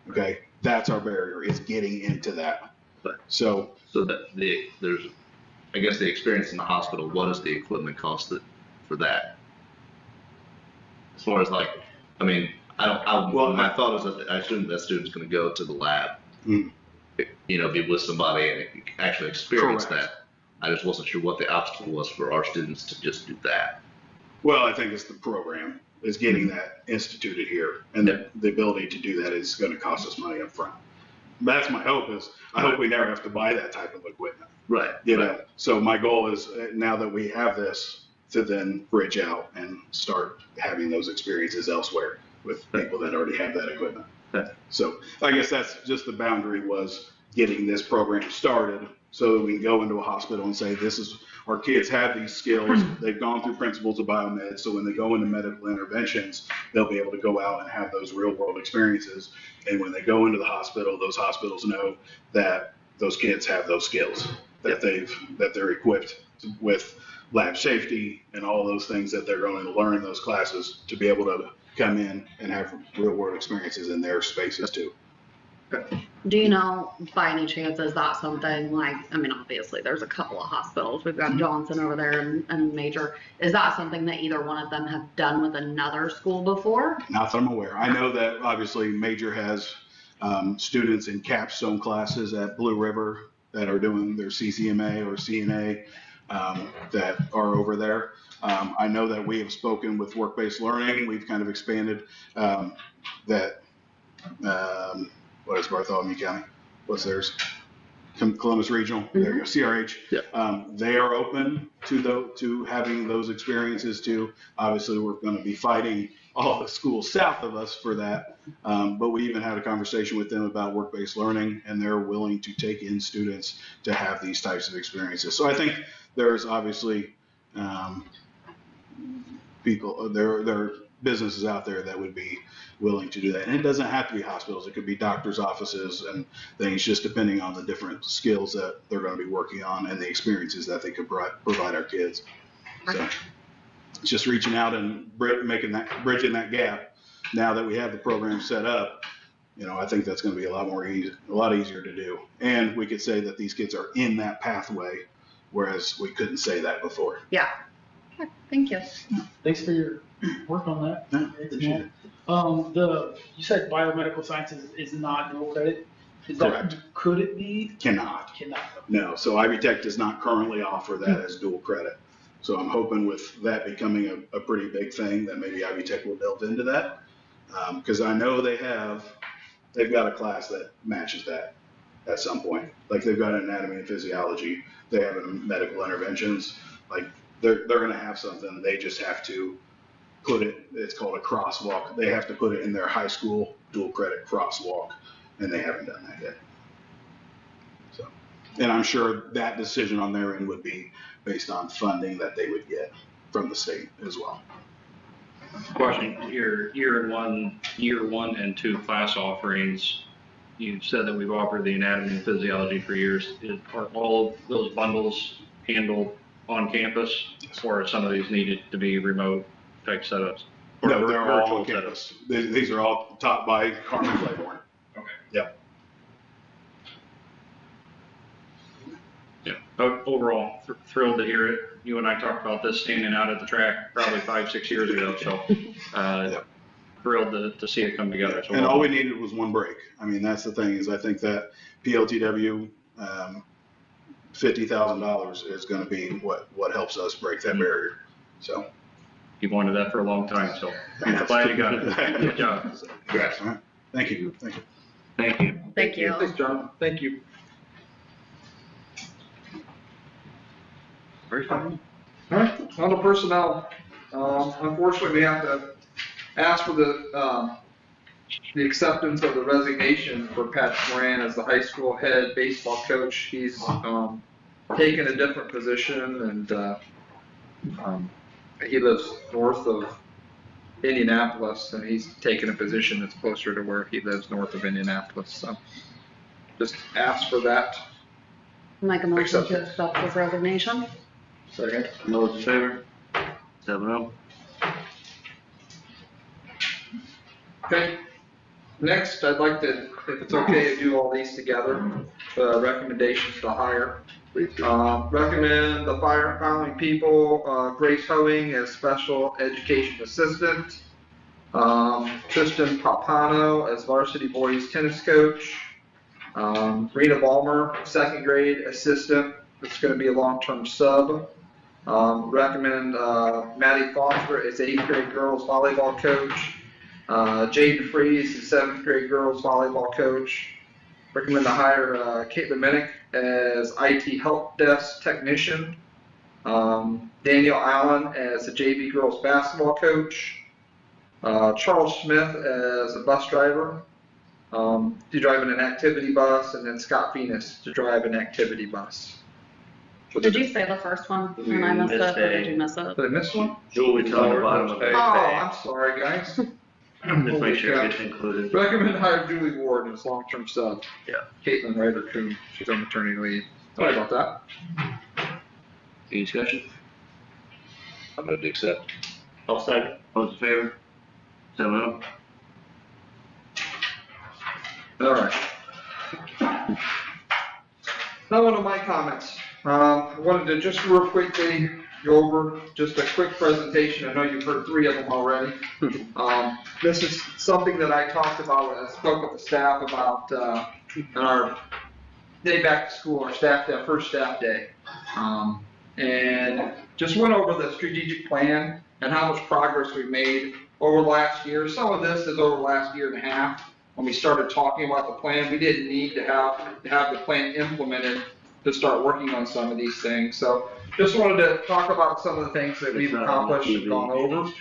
Okay. That's our barrier, is getting into that. So that there's, I guess, the experience in the hospital, what is the equipment cost for that? As far as like, I mean, my thought is that I assume that student's going to go to the lab, be with somebody and actually experience Correct. that. I just wasn't sure what the obstacle was for our students to just do that. Well, I think it's the program is getting that instituted here, and the ability to do that is going to cost us money up front. That's my hope. I hope we never have to buy that type of equipment. Right. know, so my goal is now that we have this to then bridge out and start having those experiences elsewhere with people that already have that equipment. So I guess that's just the boundary, was getting this program started so that we can go into a hospital and say, our kids have these skills, they've gone through principles of biomed, so when they go into medical interventions, they'll be able to go out and have those real world experiences. And when they go into the hospital, those hospitals know that those kids have those skills, that they're equipped with lab safety and all those things that they're going to learn in those classes to be able to come in and have real world experiences in their spaces too. Do you know, by any chance, is that something like, I mean, obviously, there's a couple of hospitals. We've got Johnson over there and Major. Is that something that either one of them have done with another school before? Not that I'm aware. I know that obviously Major has students in capstone classes at Blue River that are doing their CCMA or CNA that are over there. I know that we have spoken with work-based learning. We've kind of expanded that. What is Bartholomew County? What's theirs? Columbus Regional. Mm-hmm. There you go. CRH. Yeah. They are open to having those experiences too. Obviously, we're going to be fighting all the schools south of us for that. But we even had a conversation with them about work-based learning, and they're willing to take in students to have these types of experiences. So I think there's obviously people, there are businesses out there that would be willing to do that. And it doesn't have to be hospitals. It could be doctors' offices and things, just depending on the different skills that they're going to be working on and the experiences that they could provide our kids. So it's just reaching out and bridging that gap. Now that we have the program set up, I think that's going to be a lot easier to do. And we could say that these kids are in that pathway, whereas we couldn't say that before. Yeah. Thank you. Thanks for your work on that. Yeah, appreciate it. You said biomedical sciences is not dual credit. Is Correct. That, could it be? Cannot. No. So Ivy Tech does not currently offer that as dual credit. So I'm hoping with that becoming a pretty big thing that maybe Ivy Tech will delve into that. Because I know they've got a class that matches that at some point. Like they've got anatomy and physiology. They have medical interventions. Like they're going to have something. They just have to put it, it's called a crosswalk. They have to put it in their high school dual credit crosswalk, and they haven't done that yet. So, and I'm sure that decision on their end would be based on funding that they would get from the state as well. Question, your year one and two class offerings, you said that we've offered the anatomy and physiology for years. Are all of those bundles handled on campus, or are some of these needed to be remote type setups? No, they're all on campus. These are all taught by Carmen Claiborne. Okay. Yep. Yeah. Overall, thrilled to hear it. You and I talked about this standing out at the track probably 5-6 years ago. So Yep. Thrilled to see it come together. So and all we needed was one break. I mean, that's the thing is I think that PLTW $50,000 is going to be what helps us break that barrier. So. You've wanted that for a long time, so I'm glad you got it. Good job. Congrats. All right. Thank you. Thank you. Thank you. Thank you. Thanks, John. Thank you. All right, on to personnel. Unfortunately, we have to ask for the acceptance of the resignation for Pat Moran as the high school head baseball coach. He's taken a different position, and he lives north of Indianapolis, and he's taken a position that's closer to where he lives, north of Indianapolis. So just ask for that. Make a motion to accept his resignation. Second. Those in favor? 7-0. Okay. Next, I'd like to, if it's okay, to do all these together. Recommendations to hire. Recommend the following people: Grace Hoeing as special education assistant, Tristan Papano as varsity boys tennis coach, Rita Ballmer, second grade assistant. It's going to be a long-term sub. Recommend Maddie Foster as 8th grade girls volleyball coach. Jaden Freeze as 7th grade girls volleyball coach. Recommend to hire Caitlin Minnick as IT help desk technician. Daniel Allen as a JV girls basketball coach. Charles Smith as a bus driver to drive in an activity bus, and then Scott Venus to drive an activity bus. Did you say the first one and I missed it, or did you miss it? Did I miss one? Julie's on the bottom of page. Oh, I'm sorry, guys. Just make sure it gets included. Recommend to hire Julie Ward as long-term sub. Yeah. Caitlin Ryder-Coon, she's on maternity leave. Sorry about that. Any discussion? I'm going to accept. I'll second. All those in favor? 7-0. All right. Now one of my comments. I wanted to just real quickly go over just a quick presentation. I know you've heard 3 of them already. This is something that I talked about when I spoke with the staff about on our day back to school, our staff day, first staff day. And just went over the strategic plan and how much progress we made over the last year. Some of this is over the last year and a half. When we started talking about the plan, we didn't need to have the plan implemented to start working on some of these things. So just wanted to talk about some of the things that we've accomplished and gone over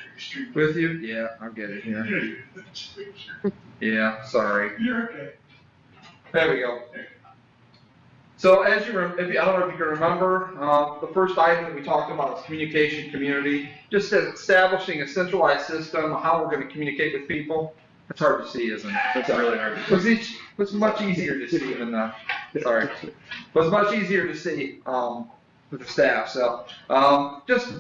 with you. Yeah, I'll get it here. Yeah, sorry. You're okay. There we go. So as I don't know if you can remember, the first item that we talked about is communication community, just establishing a centralized system of how we're going to communicate with people. It's hard to see, isn't it? It's really hard to see. It's much easier to see than sorry. But it's much easier to see with the staff. So just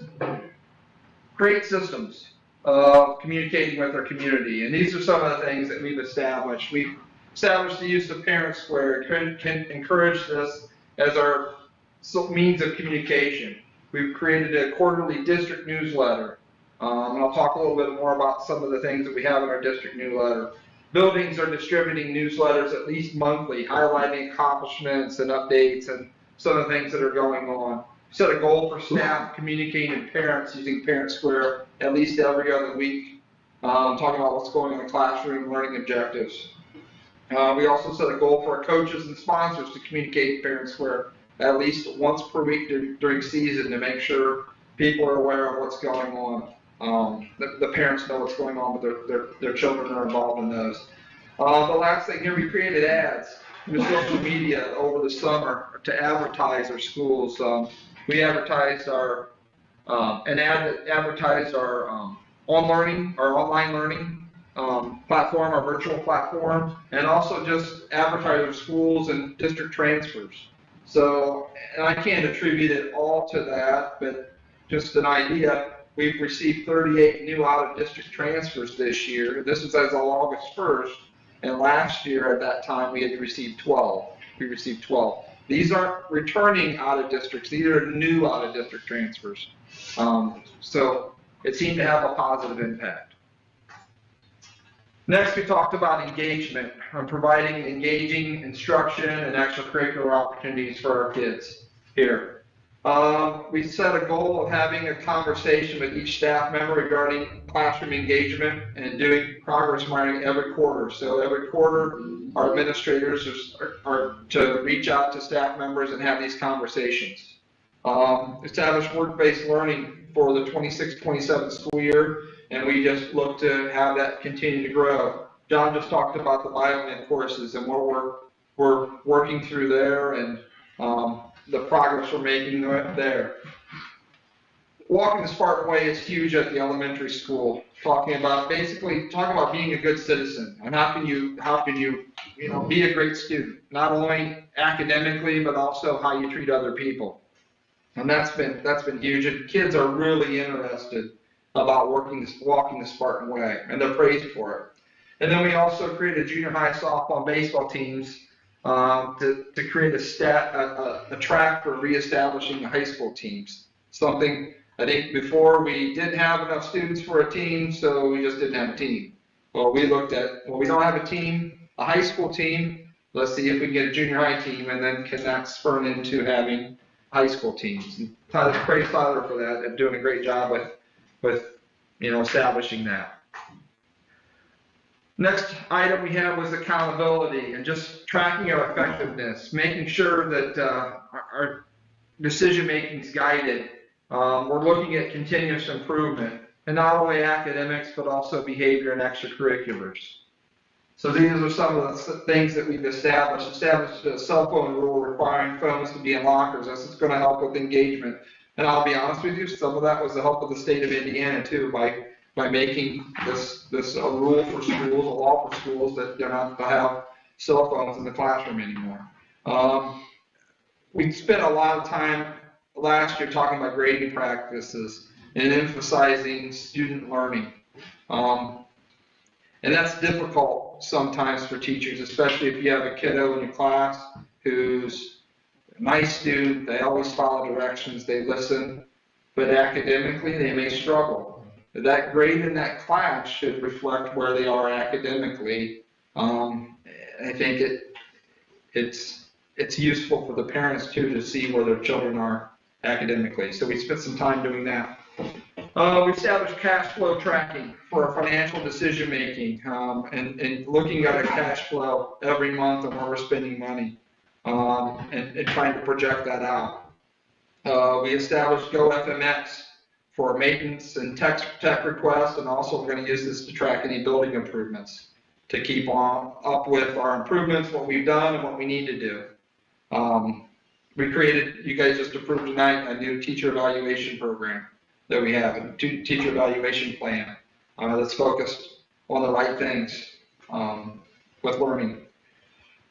great systems of communicating with our community. And these are some of the things that we've established. We've established the use of Parent Square, can encourage this as our means of communication. We've created a quarterly district newsletter. And I'll talk a little bit more about some of the things that we have in our district newsletter. Buildings are distributing newsletters at least monthly, highlighting accomplishments and updates and some of the things that are going on. Set a goal for staff communicating with parents using Parent Square at least every other week, talking about what's going on in the classroom, learning objectives. We also set a goal for our coaches and sponsors to communicate with Parent Square at least once per week during season to make sure people are aware of what's going on. The parents know what's going on, but their children are involved in those. The last thing here, we created ads with social media over the summer to advertise our schools. We advertised our advertised our online learning platform, our virtual platform, and also just advertise our schools and district transfers. So, and I can't attribute it all to that, but just an idea. We've received 38 new out-of-district transfers this year. This is as of August 1st, and last year at that time we had received 12. We received 12. These aren't returning out-of-districts. These are new out-of-district transfers. So it seemed to have a positive impact. Next, we talked about engagement, providing engaging instruction and extracurricular opportunities for our kids here. We set a goal of having a conversation with each staff member regarding classroom engagement and doing progress monitoring every quarter. So every quarter, our administrators are to reach out to staff members and have these conversations. Establish work-based learning for the 26-27 school year, and we just look to have that continue to grow. John just talked about the BioLand courses and what we're working through there, and the progress we're making there. Walking the Spartan Way is huge at the elementary school. Talking about being a good citizen and how can you be a great student, not only academically but also how you treat other people. And that's been huge. And kids are really interested about walking the Spartan Way, and they're praised for it. And then we also created junior high softball and baseball teams to create a track for reestablishing the high school teams. Something I think before we didn't have enough students for a team, so we just didn't have a team. Well, we looked at, we don't have a team, a high school team, let's see if we can get a junior high team, and then can that spurn into having high school teams. And praise Tyler for that and doing a great job with establishing that. Next item we have was accountability and just tracking our effectiveness, making sure that our decision making is guided. We're looking at continuous improvement, and not only academics but also behavior and extracurriculars. So these are some of the things that we've established. Established a cell phone rule requiring phones to be in lockers. This is going to help with engagement. And I'll be honest with you, some of that was the help of the state of Indiana too, by making this a rule for schools, a law for schools that they're not to have cell phones in the classroom anymore. We spent a lot of time last year talking about grading practices and emphasizing student learning. And that's difficult sometimes for teachers, especially if you have a kiddo in your class who's a nice student, they always follow directions, they listen, but academically they may struggle. That grade in that class should reflect where they are academically. I think it's useful for the parents too to see where their children are academically. So we spent some time doing that. We established cash flow tracking for our financial decision making and looking at our cash flow every month and where we're spending money and trying to project that out. We established GoFMX for maintenance and tech requests, and also we're going to use this to track any building improvements to keep up with our improvements, what we've done and what we need to do. We created, you guys just approved tonight, a new teacher evaluation program that we have, a teacher evaluation plan that's focused on the right things with learning.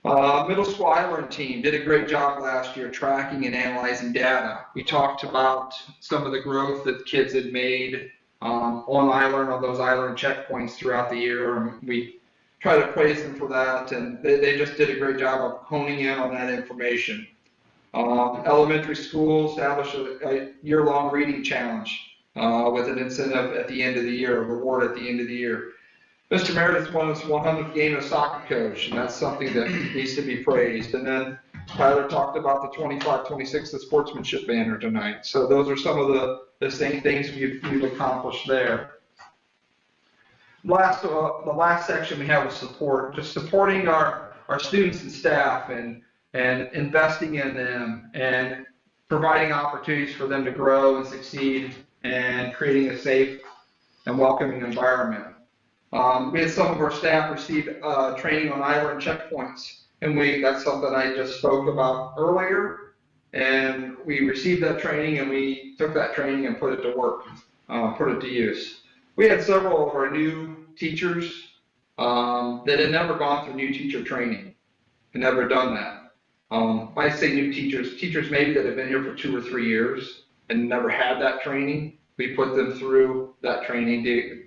Middle school iLearn team did a great job last year tracking and analyzing data. We talked about some of the growth that kids had made on iLearn, on those iLearn checkpoints throughout the year, and we try to praise them for that, and they just did a great job of honing in on that information. Elementary school established a year-long reading challenge with an incentive at the end of the year, a reward at the end of the year. Mr. Meredith won his 100th game as soccer coach, and that's something that needs to be praised. And then Tyler talked about the 25-26, the sportsmanship banner tonight. So those are some of the same things we've accomplished there. The last section we have is support, just supporting our students and staff and investing in them and providing opportunities for them to grow and succeed and creating a safe and welcoming environment. We had some of our staff receive training on iLearn checkpoints, and that's something I just spoke about earlier, and we received that training and we took that training and put it to work, put it to use. We had several of our new teachers that had never gone through new teacher training, had never done that. When I say new teachers maybe that have been here for 2 or 3 years and never had that training, we put them through that training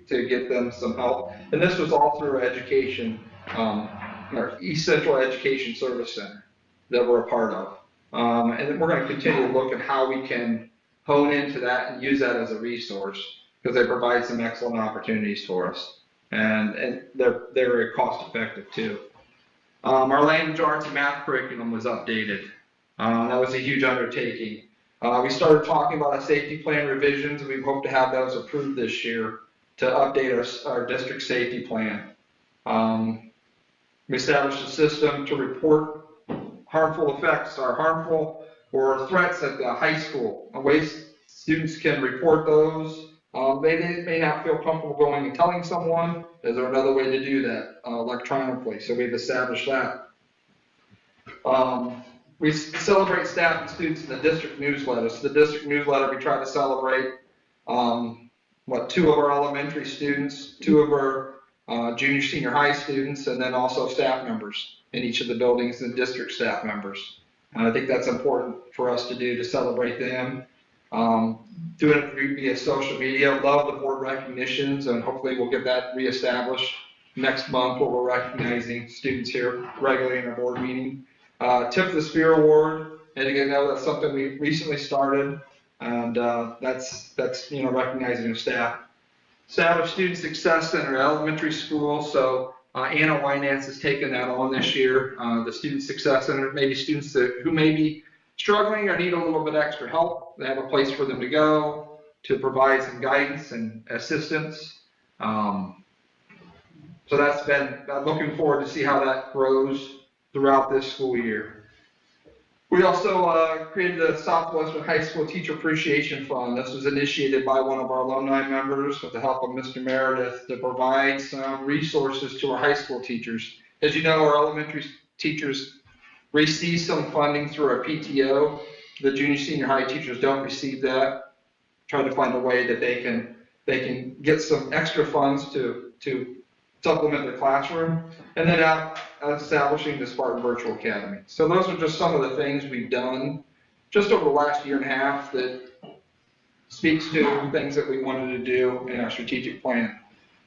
to get them some help. And this was all through our education, our East Central Education Service Center that we're a part of. And we're going to continue to look at how we can hone into that and use that as a resource, because they provide some excellent opportunities for us. And they're very cost effective too. Our language arts and math curriculum was updated. That was a huge undertaking. We started talking about a safety plan revisions, and we hope to have those approved this year to update our district safety plan. We established a system to report harmful effects or harmful or threats at the high school. Ways students can report those. They may not feel comfortable going and telling someone. Is there another way to do that electronically? So we've established that. We celebrate staff and students in the district newsletter. So the district newsletter, we try to celebrate 2 of our elementary students, 2 of our junior, senior high students, and then also staff members in each of the buildings and district staff members. And I think that's important for us to do, to celebrate them. Doing it via social media. Love the board recognitions, and hopefully we'll get that reestablished next month, where we're recognizing students here regularly in our board meeting. Tip the Spear Award, and again, that's something we recently started, and that's recognizing our staff. Established Student Success Center, elementary school. So Anna Winans has taken that on this year. The Student Success Center, maybe students who may be struggling or need a little bit extra help. They have a place for them to go to provide some guidance and assistance. So that's been, I'm looking forward to see how that grows throughout this school year. We also created the Southwestern High School Teacher Appreciation Fund. This was initiated by one of our alumni members with the help of Mr. Meredith to provide some resources to our high school teachers. As you know, our elementary teachers receive some funding through our PTO. The junior, senior high teachers don't receive that. Try to find a way that they can get some extra funds to supplement their classroom, and then establishing the Spartan Virtual Academy. So those are just some of the things we've done just over the last year and a half that speaks to things that we wanted to do in our strategic plan.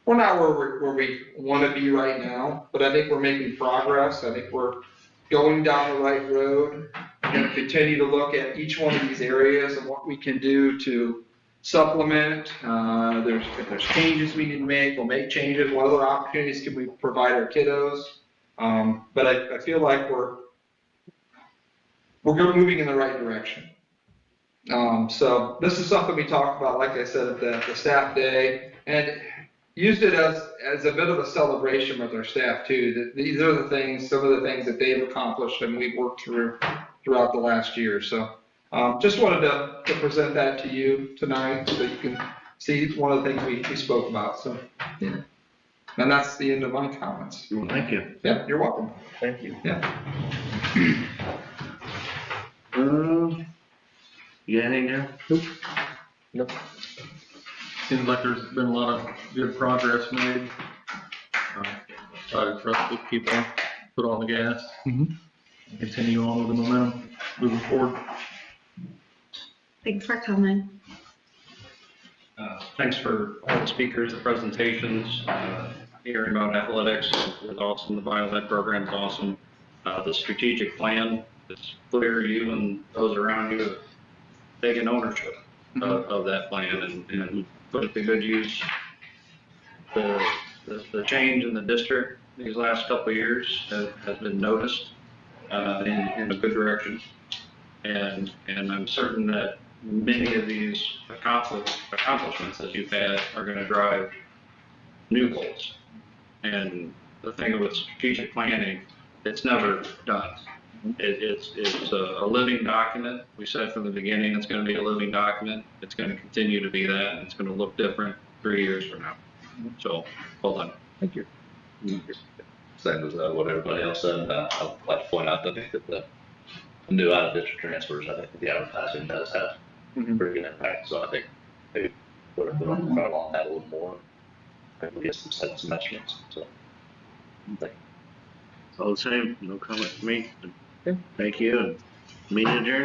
We're not where we want to be right now, but I think we're making progress. I think we're going down the right road. We're going to continue to look at each one of these areas and what we can do to supplement. If there's changes we need to make, we'll make changes. What other opportunities can we provide our kiddos? But I feel like we're moving in the right direction. So this is something we talked about, like I said, at the staff day, and used it as a bit of a celebration with our staff too. That these are the things, some of the things that they've accomplished and we've worked throughout the last year. So just wanted to present that to you tonight so that you can see one of the things we spoke about. So yeah. And that's the end of my comments. Well, thank you. Yeah, you're welcome. Thank you. Yeah. You got anything there? Nope. Seems like there's been a lot of good progress made. Excited for us to keep on, put on the gas. And continue on with the momentum moving forward. Thanks for coming. Thanks for all the speakers, the presentations, hearing about athletics is awesome. The biomed program is awesome. The strategic plan is clear. You and those around you have taken ownership of that plan and put it to good use. The change in the district these last couple of years has been noticed in a good direction. And I'm certain that many of these accomplishments that you've had are going to drive new goals. And the thing with strategic planning, it's never done. It's a living document. We said from the beginning it's going to be a living document. It's going to continue to be that, and it's going to look different 3 years from now. So, well done. Thank you. Same as what everybody else said. I'd like to point out that I think that the new out-of-district transfers, I think the advertising does have pretty good impact. So I think maybe put on that a little more. Maybe get some measurements. So, thank you. All the same, no comment from me. Thank you, and meeting adjourned.